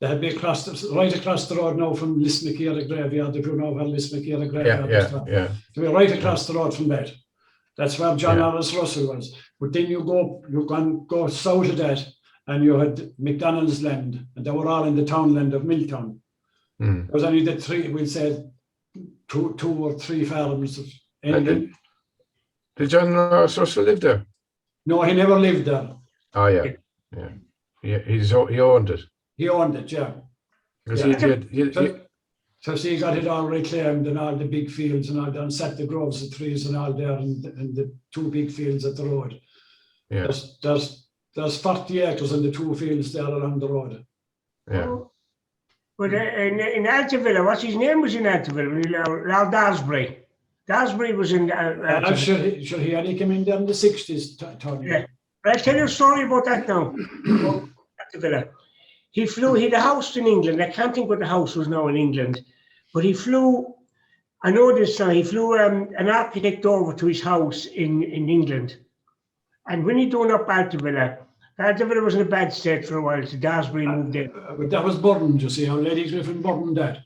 They had been right across the road now from Lismakeera graveyard. If you know where Lismakeera graveyard is. Yeah. So we're right across the road from that. That's where John Norris Russell was. But then you go south of that, and you had McDonald's land, and they were all in the townland of Milltown. There was only the three, we'll say, two or three farms. And did John Norris Russell live there? No, he never lived there. Oh, yeah. He owned it. He owned it, yeah. So he got it all reclaimed, and all the big fields and all done, set the groves of trees and all there, and the two big fields at the road. Yeah. There's 40 acres in the two fields there along the road. Yeah. But in Altavilla, what's his name was in Altavilla? Lord Darsbury. Darsbury was in I'm sure he only came in there in the 60s, Tony. Yeah. But I'll tell you a story about that now. Altavilla. he had a house in England. I can't think what the house was now in England, but he flew, I know this now, he flew an architect over to his house in England. And when he done up Altavilla was in a bad state for a while, so Daresbury moved in. But that was Burden, you see, how Lady Griffin Burden that.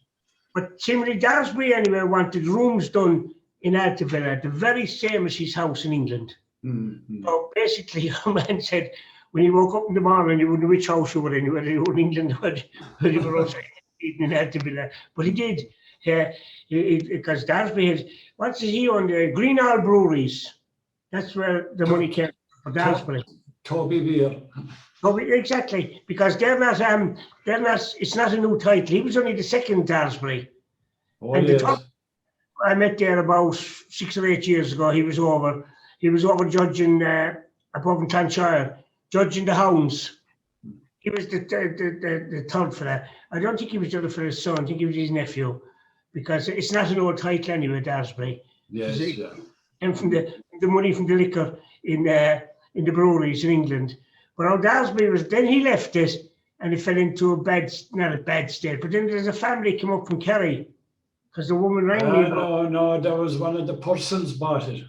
But similarly, Daresbury anyway wanted rooms done in Altavilla, the very same as his house in England. So basically, your man said, when he woke up in the morning, he wouldn't know which house you were in, whether you were in England or you were outside in Altavilla. But he did, because Daresbury had, what's he on the Green Isle Breweries? That's where the money came for Daresbury. Toby Beer. Exactly, because they're not, it's not a new title. He was only the second Daresbury. Oh, and yes. I met there about 6 or 8 years ago. He was over judging above in Clonshire, judging the hounds. He was the third for that. I don't think he was the other for his son. I think he was his nephew, because it's not an old title anyway, Daresbury. Yes, yeah. And from the money from the liquor in the breweries in England. But how Daresbury was, then he left it and he fell into not a bad state, but then there's a family came up from Kerry, because the woman rang me. No, that was one of the Purcells bought it.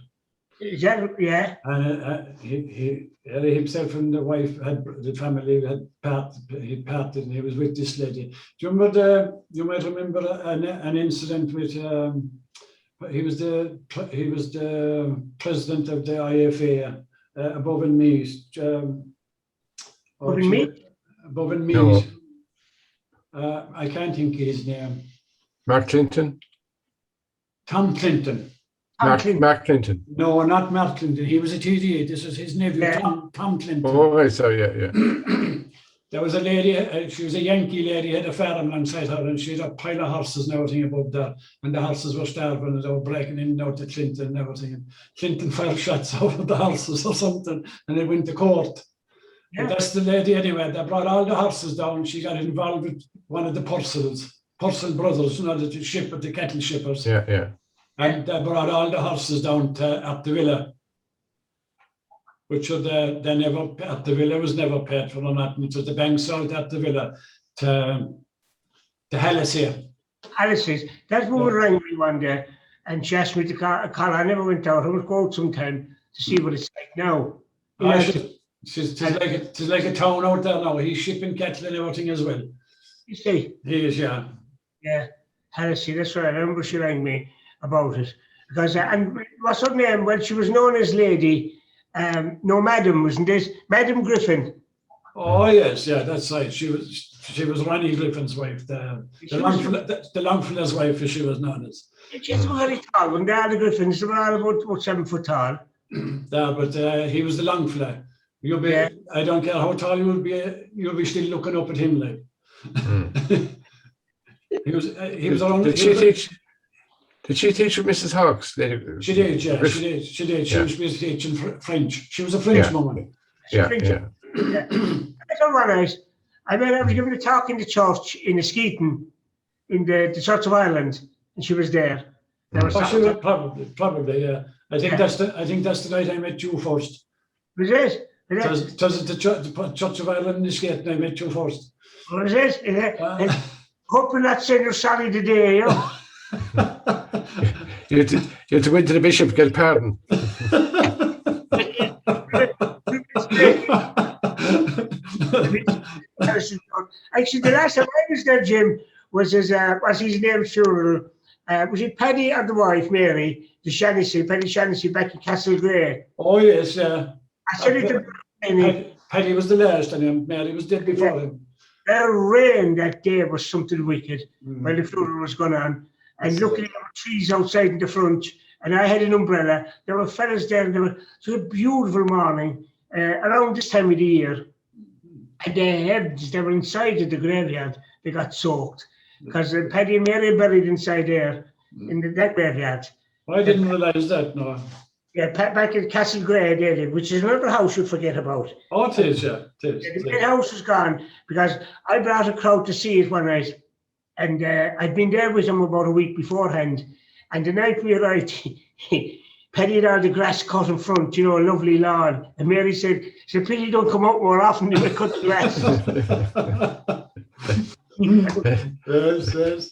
Is that, yeah? And he himself and the wife the family had parted, and he was with this lady. Do you remember you might remember an incident with, he was the president of the IFA, above in Meath. Above in Meath? Above in Meath. No. I can't think of his name. Mark Clinton? Tom Clinton. Mark Clinton. No, not Mark Clinton. He was a TDA. This was his nephew, yeah. Tom Clinton. Oh, right, so yeah. There was a lady, she was a Yankee lady, had a farm alongside her, and she had a pile of horses and everything above there. And the horses were starving, and they were breaking in and out to Clinton and everything. And Clinton fired shots over the horses or something, and they went to court. Yeah. But that's the lady anyway. They brought all the horses down. She got involved with one of the Purcell brothers, you know, the ship with the cattle shippers. Yeah. And they brought all the horses down to Altavilla, which are Altavilla was never paid for or nothing. It was the banks out Altavilla to Hallisey. Hallisey. That woman rang me one day and she asked me to call. I never went out. I would go out sometime to see what it's like now. It's like a town out there now. He's shipping cattle and everything as well. You see? He is, yeah. Yeah, Hallisey, that's right. I remember she rang me about it. Because, and what's her name? Well, she was known as Lady, no, Madam, wasn't it? Madam Griffin. Oh, yes, yeah, that's right. She was Ronnie Griffin's wife, the Longfellow's wife, as she was known as. She was very tall. When they are the Griffins, they were all about 7 foot tall. Yeah, but he was the Longfellow. I don't care how tall you'll be still looking up at him like. He was around. Did she teach with Mrs. Hawkes? She did, yeah. She did. She was teaching French. She was a French woman. Yeah. I don't realize. I was giving a talk in the church in Skeeton, in the Church of Ireland, and she was there. Probably, yeah. I think that's the night I met you first. Was it? It was at the Church of Ireland in Skeeton I met you first. Was it? Hope you're not saying you're sorry today, you know. You had to go into the bishop to get a pardon. Actually, the last time I was there, Jim, was his name's funeral. Was it Paddy and the wife, Mary, the Shaughnessy, Paddy Shaughnessy back in Castlegrey? Oh, yes, yeah. I said it to Paddy was the last, and Mary was dead before him. The rain that day was something wicked while the funeral was going on. And luckily there were trees outside in the front, and I had an umbrella. There were fellas there, and it was a beautiful morning, around this time of the year. And they were inside of the graveyard. They got soaked because Paddy and Mary buried inside there in that graveyard. I didn't realise that, no. Yeah, back in Castlegrey, they did, which is another house you forget about. Oh, it is, yeah. It is. The main house was gone because I brought a crowd to see it one night. And I'd been there with him about a week beforehand. And the night we arrived, Paddy had all the grass cut in front, you know, a lovely lawn. And Mary said, please you don't come out more often, you will cut the grass. Yes.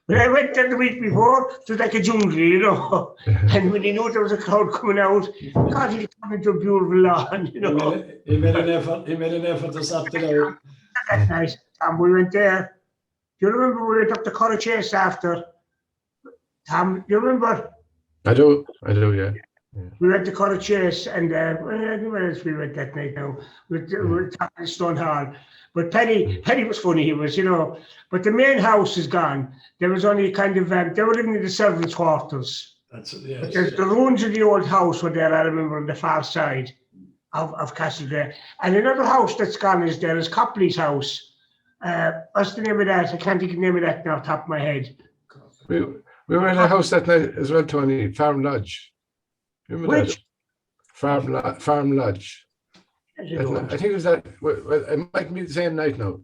When I went there the week before, it was like a jungle, you know. And when he knew there was a crowd coming out, God, he'd come into a beautiful lawn, you know. He made an effort to sort it out. That's nice. And we went there. Do you remember we went up to Curra Chase after? Tom, do you remember? I do, yeah. We went to Curra Chase and where else we went that night now? We were talking to Stone Hall. But Paddy was funny, he was, you know. But the main house is gone. There was only kind of, they were living in the servants' quarters. That's it, yes. There's the ruins of the old house were there, I remember, on the far side of Castlegar. And another house that's gone is there is Cappagh's house. What's the name of that? I can't think of the name of that now off the top of my head. We were in a house that night as well, Tony, Farm Lodge. Remember Which? That? Farm Lodge. I think it was that. Well, it might be the same night now.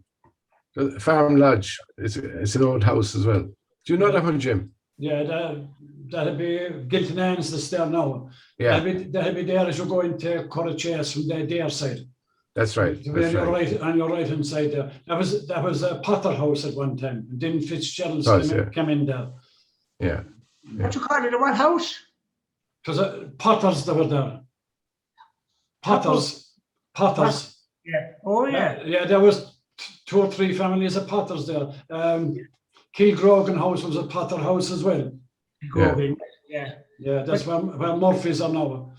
The Farm Lodge. It's an old house as well. Do you know that one, Jim? Yeah, that'd be Gilton Ann's that's there now. Yeah. That'd be there as you go into Curra Chase from their side. That's right. On your right hand side there. That was a Potter house at one time. Then Fitzgerald's came in there. Yeah. What you call it? What house? It was Potters that were there. Potters. Yeah. Oh yeah. Yeah, there was 2 or 3 families of Potters there. Kilgrogan house was a Potter house as well. Yeah. Yeah, that's where Murphy's are now.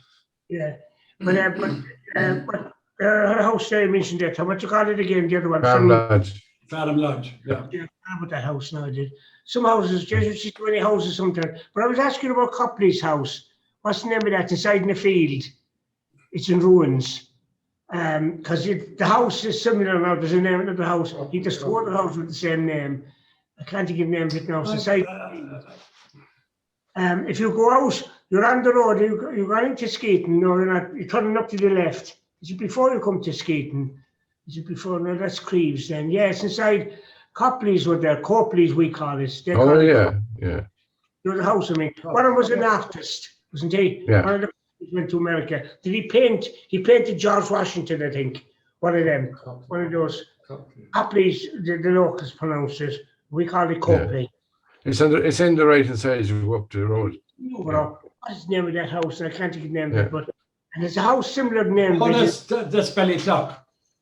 Yeah. But her house there you mentioned there, Tom, what you call it again, the other one? Farm Lodge. Farm Lodge, yeah. Yeah, I about that house now, I did. Some houses, just too many houses sometimes. But I was asking about Cappag's house. What's the name of that? Inside in the field. It's in ruins. Because the house is similar now. There's a name of the house. He just bought the house with the same name. I can't think of the name of it now. It's inside. If you go out, you're on the road. You're going to Skeeton. No, you're not. You're turning up to the left. Is it before you come to Skeeton? Is it before? No, that's Creeves then. Yeah, it's inside. Copley's were there. Copley's we call it. Yeah. There was a house, I mean. One of them was an artist, wasn't he? Yeah. One of them went to America. Did he paint? He painted George Washington, I think. One of them. One of those. Copley's, the locals pronounce it. We call it Copley. Yeah. It's in the right hand side as you go up to the road. What is the name of that house? I can't think of the name of it, but and there's a house similar name. Oh, that's Ballyclock.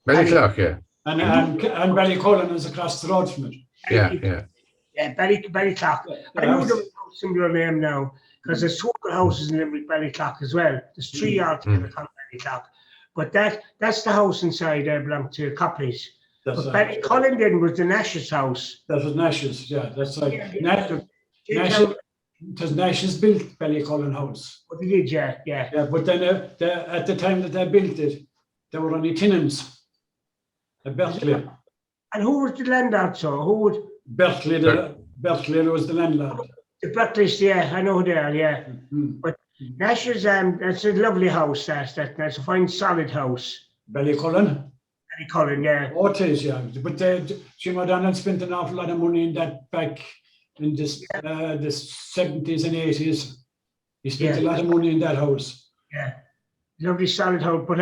Ballyclock, yeah. And Ballycullen is across the road from it. Yeah. Yeah, Ballyclock. I know there was a similar name now because there's 2 other houses in Limerick, Ballyclock as well. There's 3 altogether called Ballyclock. But that's the house inside there belonged to Cappag's. But Ballycullen then was the Nash's house. That was Nash's, yeah. That's like Nash's built Ballycullen house. But they did, yeah. Yeah, but then at the time that they built it, there were only tenants. Berkeley. And who was the landlord? So who would Berkeley was the landlord. The Berkeley's, yeah, I know they are, yeah. Mm-hmm. But Nash's, that's a lovely house. That's a fine, solid house. Ballycullen. Ballycullen, yeah. Oh, it is, yeah. But Jim O'Donnell spent an awful lot of money in that back in the 70s and 80s. He spent a lot of money in that house. Yeah, lovely solid house. But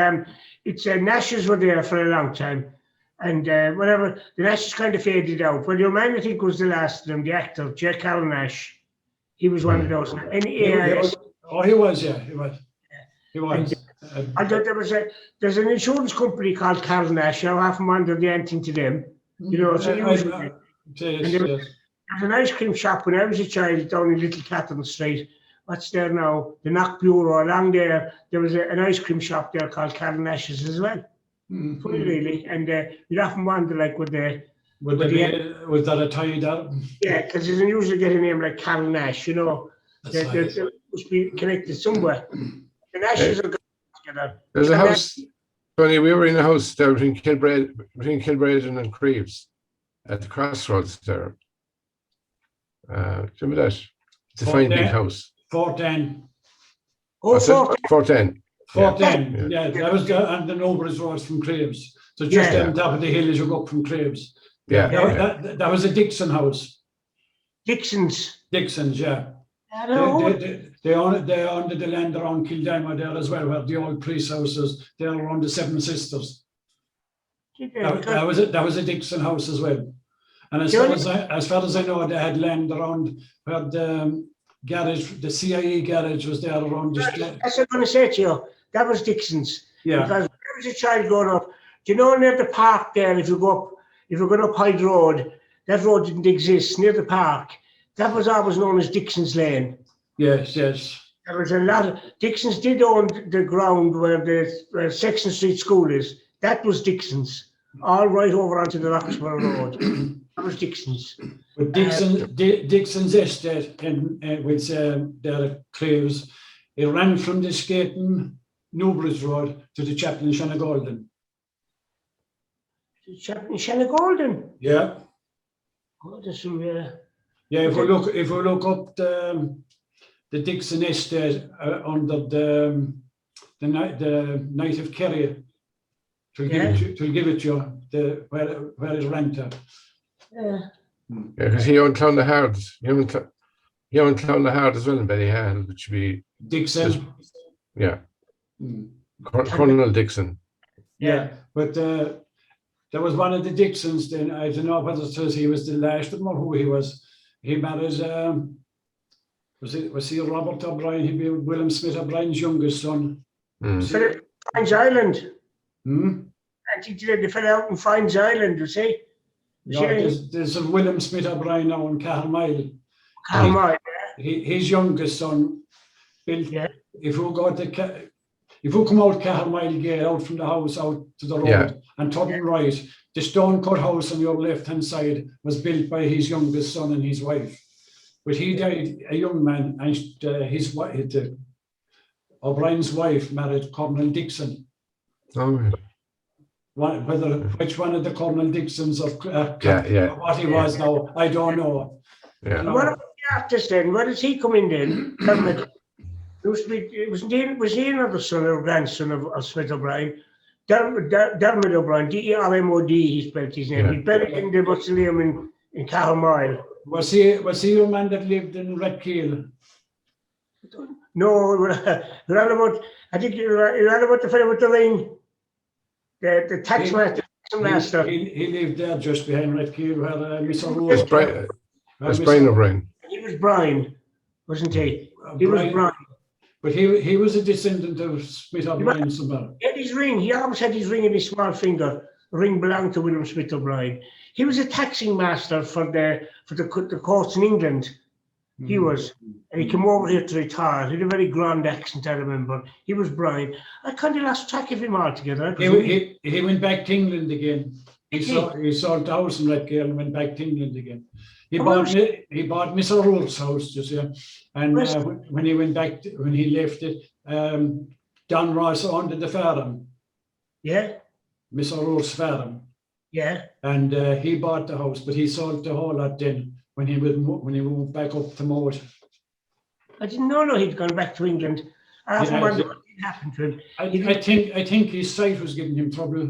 it's Nash's were there for a long time. And whatever, the Nashes kind of faded out. Well, your man, I think, was the last of them, the actor, J. Carol Nash. He was one of those. He was, yeah, he was. He was. There's an insurance company called Carol Nash. I often wonder the anything to them. You know, so usually. There's an ice cream shop when I was a child down in Little Catherine Street. What's there now? The Knock Bureau. Along there was an ice cream shop there called Carol Nash's as well. Mm-hmm. Funny, really. And you'd often wonder, like, was that a tie there? Yeah, because you usually get a name like Carol Nash, you know. They must be connected somewhere. The Nashes are together. There's a house, Tony, we were in a house there between Kilbraden and Creeves at the crossroads there. Do you remember that? It's a fine big house. 410. Oh, 410. 410, yeah, that was on the Nobles Road from Creeves. So just on top of the hill as you go up from Creeves. That was a Dixon house. Dixon's, yeah. They owned the land around Kildama there as well, where the old priest houses, there around the Seven Sisters. That was a Dixon house as well. And as far as I know, they had land around where the garage, the CIA garage was there around. That's what I'm going to say to you. That was Dixon's. Yeah. Because when I was a child growing up, do you know near the park there, if you're going up Hyde Road, that road didn't exist, near the park. That was always known as Dixon's Lane. Yes, yes. There was a lot of, Dixon's did own the ground where Sexton Street School is. That was Dixon's. All right over onto the Roxborough Road. That was Dixon's. But Dixon's estate with their Craves, it ran from the Skaten Newbridge Road to the chapel in Shannagolden. The chapel in Shannagolden? Yeah. Oh, there's some, yeah, if we look up the Dixon estate under the Knight of Kerry, to give it to you, where it ran to. Yeah, because he owned Clonahard. He owned Clonahard as well in Ballyhale, which would be Dixon. Yeah. Colonel Dixon. Yeah, but there was one of the Dixons then, I don't know whether it says he was the last of them or who he was. He married, was he Robert O'Brien? He'd be William Smith O'Brien's youngest son. Fines Island. Hmm? I think they fell out in Fines Island, you see? No, there's a William Smith O'Brien now in Cappagh. Carmyle, His youngest son built. Yeah. If you come out Cappagh Gate, out from the house out to the road and turn right, the stone cut house on your left hand side was built by his youngest son and his wife. But he died a young man, and his wife, O'Brien's wife, married Colonel Dixon. Oh, Which one of the Colonel Dixons of what he was now, I don't know. Yeah. What about the artist then? Where does he come in then? Dermot. Was he another son or grandson of Smith O'Brien? Dermot O'Brien, D-E-R-M-O-D, he spelled his name. Yeah. He's buried in the mausoleum in Carmyle. Was he a man that lived in Redkeel? No, you're on about, I think you're on about the fellow with the ring. The tax master. He lived there just behind Redkeel where Mr. Rose. That's Brian O'Brien. He was Brian, wasn't he? He was Brian. But he was a descendant of Smith O'Brien somewhere. He had his ring. He always had his ring in his small finger. The ring belonged to William Smith O'Brien. He was a taxing master for the courts in England. He was. And he came over here to retire. He had a very grand accent, I remember. He was Brian. I kind of lost track of him altogether. He went back to England again. He sold the house in Redkeel and went back to England again. He bought Mr. O'Rourke's house, just and when he went back, when he left it, Don Ross owned the farm. Yeah. Mr. O'Rourke's farm. Yeah. And he bought the house, but he sold the whole lot then when he moved back up to Moat. I didn't know he'd gone back to England. I often wondered what happened to him. I think his sight was giving him trouble.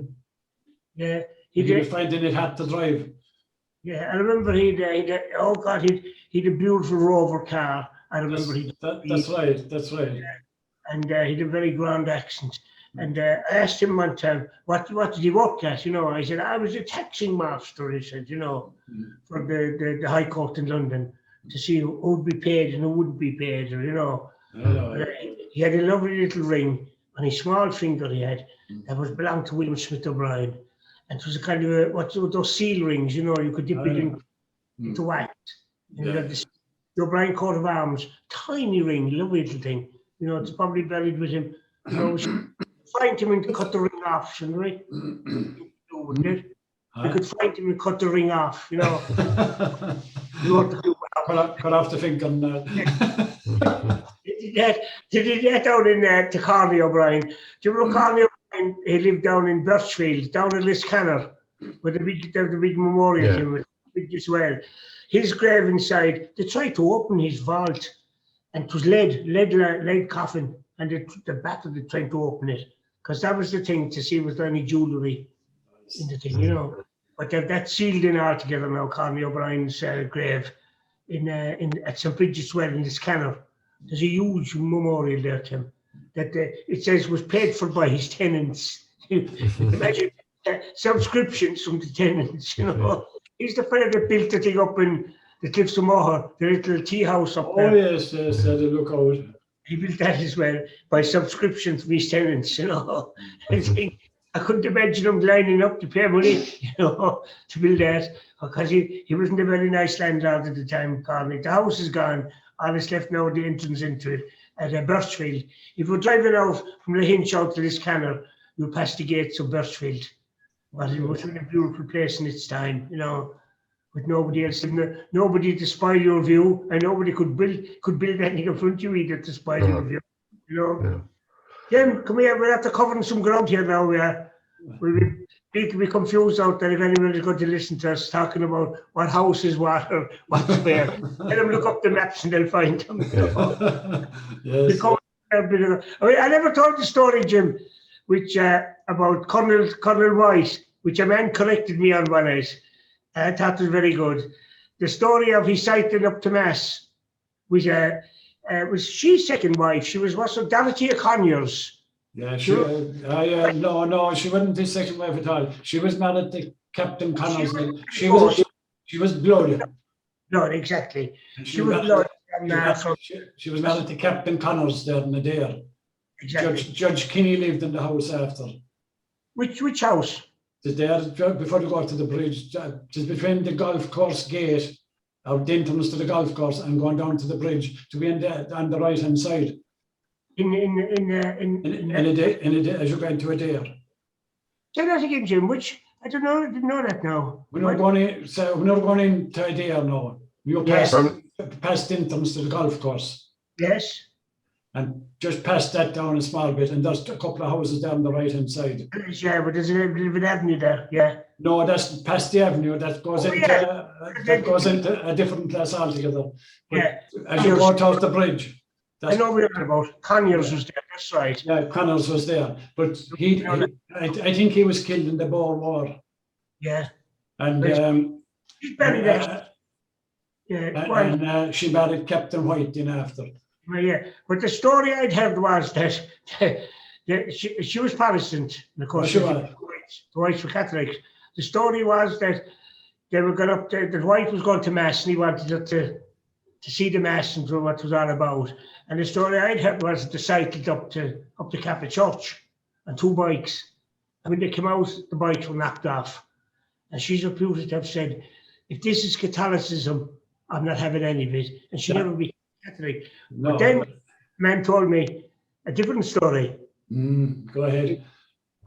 Yeah. He was finding it hard to drive. Yeah, I remember he'd a beautiful Rover car. I remember that's right. Yeah. And he had a very grand accent. And I asked him one time, what did he work at? You know, I said, I was a taxing master, he said, you know, for the High Court in London, to see who would be paid and who wouldn't be paid, or, you know. He had a lovely little ring on his small finger he had that was belonged to William Smith O'Brien. And it was a kind of what's those seal rings, you know, you could dip it into wax. And you had the O'Brien coat of arms, tiny ring, lovely little thing. You know, it's probably buried with him. You know, find him and cut the ring off, shouldn't we? Wouldn't it? You could find him and cut the ring off, you know. Cut off the finger on that. Did he get down in to Carney O'Brien? Do you remember Carney O'Brien? He lived down in Birchfield, down in Liscannor, with the big memorial to him, big as well. His grave inside, they tried to open his vault, and it was lead coffin, and the back of it trying to open it, because that was the thing, to see was there any jewellery in the thing, you know. But that's sealed in altogether now, Connie O'Brien's grave. at St. Bridget's Well in Liscannor. There's a huge memorial there to him that it says was paid for by his tenants. Imagine subscriptions from the tenants, you know. He's the fellow that built the thing up in the Cliffs of Moher, the little tea house up there. Oh yes, yes, they look out. He built that as well by subscription from his tenants, you know. I couldn't imagine him lining up to pay money, you know, to build that, because he wasn't a very nice landlord at the time, Carly. The house is gone. All that's left now, the entrance into it, at Birchfield. If you're driving out from the Hinch out to Liscannor, you pass the gates of Birchfield. Well, it was a beautiful place in its time, you know, with nobody else in there, nobody to spoil your view, and nobody could build anything in front of you either to spoil your view, you know. Jim, come here, we're after covering some ground here now. We need to be confused out there if anybody's going to listen to us talking about what house is what or what's where. Let them look up the maps and they'll find them. Yes. I never told the story, Jim, which about Colonel White, which a man corrected me on one night. I thought it was very good. The story of his cycling up to Mass was she's second wife. She was what's Dorothea Conyers. Yeah, no, she wasn't his second wife at all. She was married to Captain Connors. She was blood. Blood, exactly. She was married to Captain Connors there in the Dare. Exactly. Judge Kinney lived in the house after. Which house? The Dare, before you go to the bridge, just between the golf course gate, out the entrance to the golf course, and going down to the bridge to be on the right hand side. In a day, as you go into a Dare. Say that again, Jim. Which I don't know. I didn't know that now. We're not going into a Dare now. You're past the entrance to the golf course. Yes. And just past that down a small bit, and there's a couple of houses down the right hand side. Yeah, but there's a little bit of an avenue there. Yeah. No, that's past the avenue. That goes into a different place altogether. But yeah. As you go towards the bridge. I know what you're about. Conyers was there. That's right. Yeah, Connors was there, but I think he was killed in the Boer War. Yeah. And she's buried there. And she married Captain White in after. Yeah, but the story I'd heard was that she was Protestant, and of course the Whites were Catholics. The story was that they were going up there, the White was going to Mass, and he wanted her to see the Mass and what it was all about. And the story I'd heard was that they cycled up to Cappagh Church on two bikes. And when they came out, the bikes were knocked off. And she's reputed to have said, if this is Catholicism, I'm not having any of it. And she never be Catholic. No. But then the man told me a different story. Go ahead.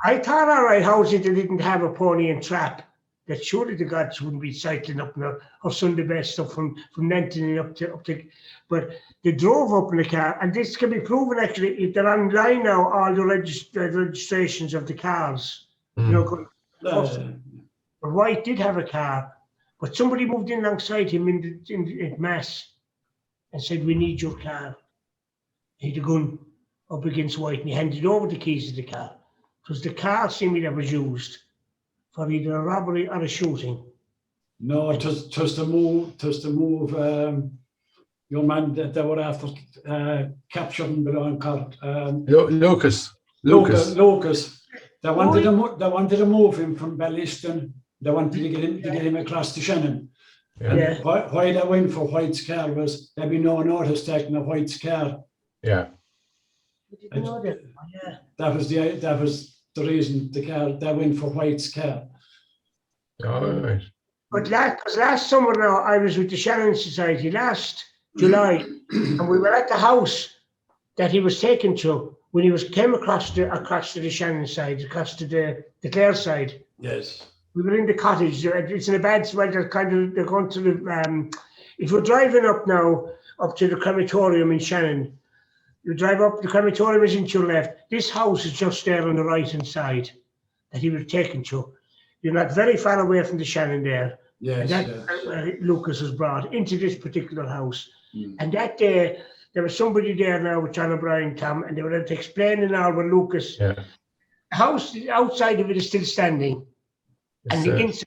I thought, all right, how is it they didn't have a pony and trap? That surely the gods wouldn't be cycling up there or Sunday best stuff from Nenton up to, but they drove up in the car, and this can be proven actually. If they're online now, all the registrations of the cars, you know. But White did have a car, but somebody moved in alongside him in Mass and said, "We need your car." He had a gun up against White, and he handed over the keys to the car. It was the car seemingly that was used for either a robbery or a shooting. No, it was to move your man that they were after capturing below Cork. Lucas. They wanted to move him from Balliston. They wanted to get him across to Shannon. Yeah. Why they went for White's car was there'd be no notice taken of White's car. Yeah. That was the reason they went for White's car. All right. But last summer now, I was with the Shannon Society last July, and we were at the house that he was taken to when he came across to the Shannon side, across to the Clare side. Yes. We were in the cottage. It's in a bad spot. They're going to the. If you're driving up now up to the crematorium in Shannon, you drive up. The crematorium is into your left. This house is just there on the right hand side that he was taken to. You're not very far away from the Shannon there. Yes. And that's Lucas was brought into this particular house. And that day, there was somebody there now with John O'Brien, Tom, and they were able to explain in all with Lucas. Yeah. The house outside of it is still standing. And the inside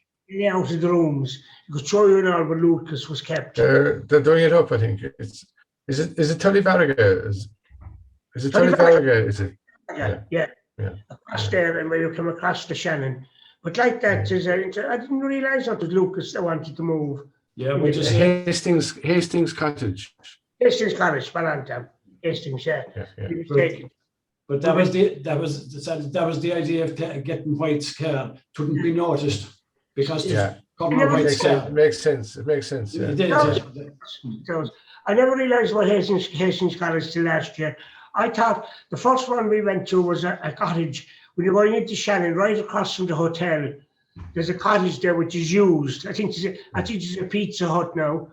out of the rooms. You could show you now where Lucas was kept. They're doing it up, I think. Is it Tullyvarriga? Is it Tullyvarriga? Is it? Yeah. Across there, and when you come across the Shannon. But like that, I didn't realise that was Lucas that wanted to move. Yeah, we just Hastings Cottage. Hastings Cottage, Ballantam. Hastings, yeah. He was taken. But that was the idea of getting White's car. Couldn't be noticed because Governor White's car. It makes sense. Yeah. It did, I never realised what Hastings Cottage till last year. I thought the first one we went to was a cottage. When you're going into Shannon, right across from the hotel, there's a cottage there which is used. I think there's a Pizza Hut now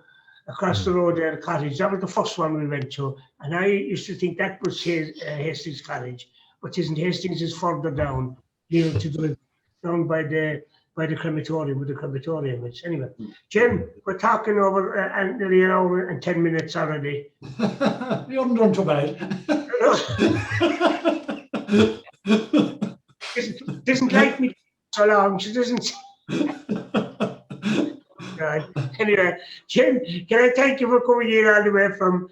across the road there, a cottage. That was the first one we went to. And I used to think that was Hastings Cottage, but isn't. Hastings is further down, down by the crematorium, with the crematorium. Anyway, Jim, we're talking over nearly an hour and 10 minutes already. You haven't done too bad. Doesn't like me so long. She doesn't. Anyway, Jim, can I thank you for coming in all the way from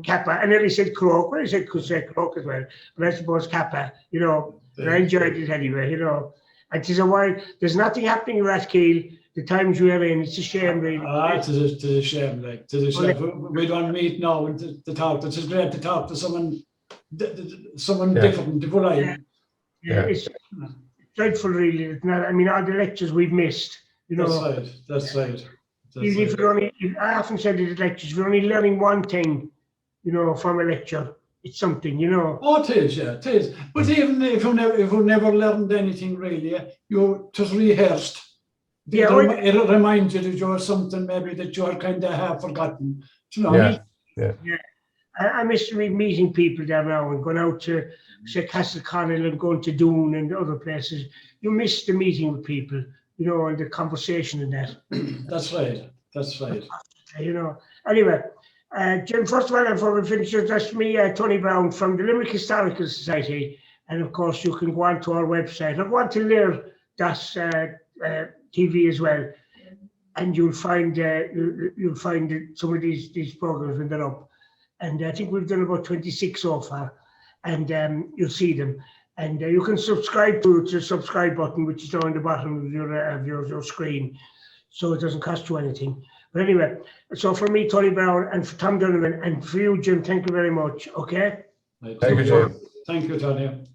Cappagh? I nearly said Croke. Well, I said could say Croke as well, but I suppose Cappagh. And I enjoyed it anyway. And it's a while. There's nothing happening in Rathkeil. The times we are in, it's a shame, really. It's a shame. It's a shame. We don't meet now to talk. It's just great to talk to someone different. It's dreadful, really. It's not, I mean, all the lectures we've missed. That's right. Even if I often said in the lectures, if you're only learning one thing, from a lecture, it's something, Oh, it is. But even if you never learned anything really, you just rehearsed. It reminds you that you're something maybe that you're kind of half forgotten. I miss meeting people there now and going out to, say, Castleconnell and going to Doon and other places. You miss the meeting with people, and the conversation and that. That's right. Anyway, Jim, first of all, before we finish, that's me, Tony Brown from the Limerick Historical Society. And of course, you can go on to our website or go on to Lir.TV as well. And you'll find some of these programs when they're up. And I think we've done about 26 so far. And you'll see them. And you can subscribe to the subscribe button, which is down the bottom of your screen. So it doesn't cost you anything. But anyway, so for me, Tony Brown, and for Tom Donovan, and for you, Jim, thank you very much. Okay? Thank you, Jim. Thank you, Tony.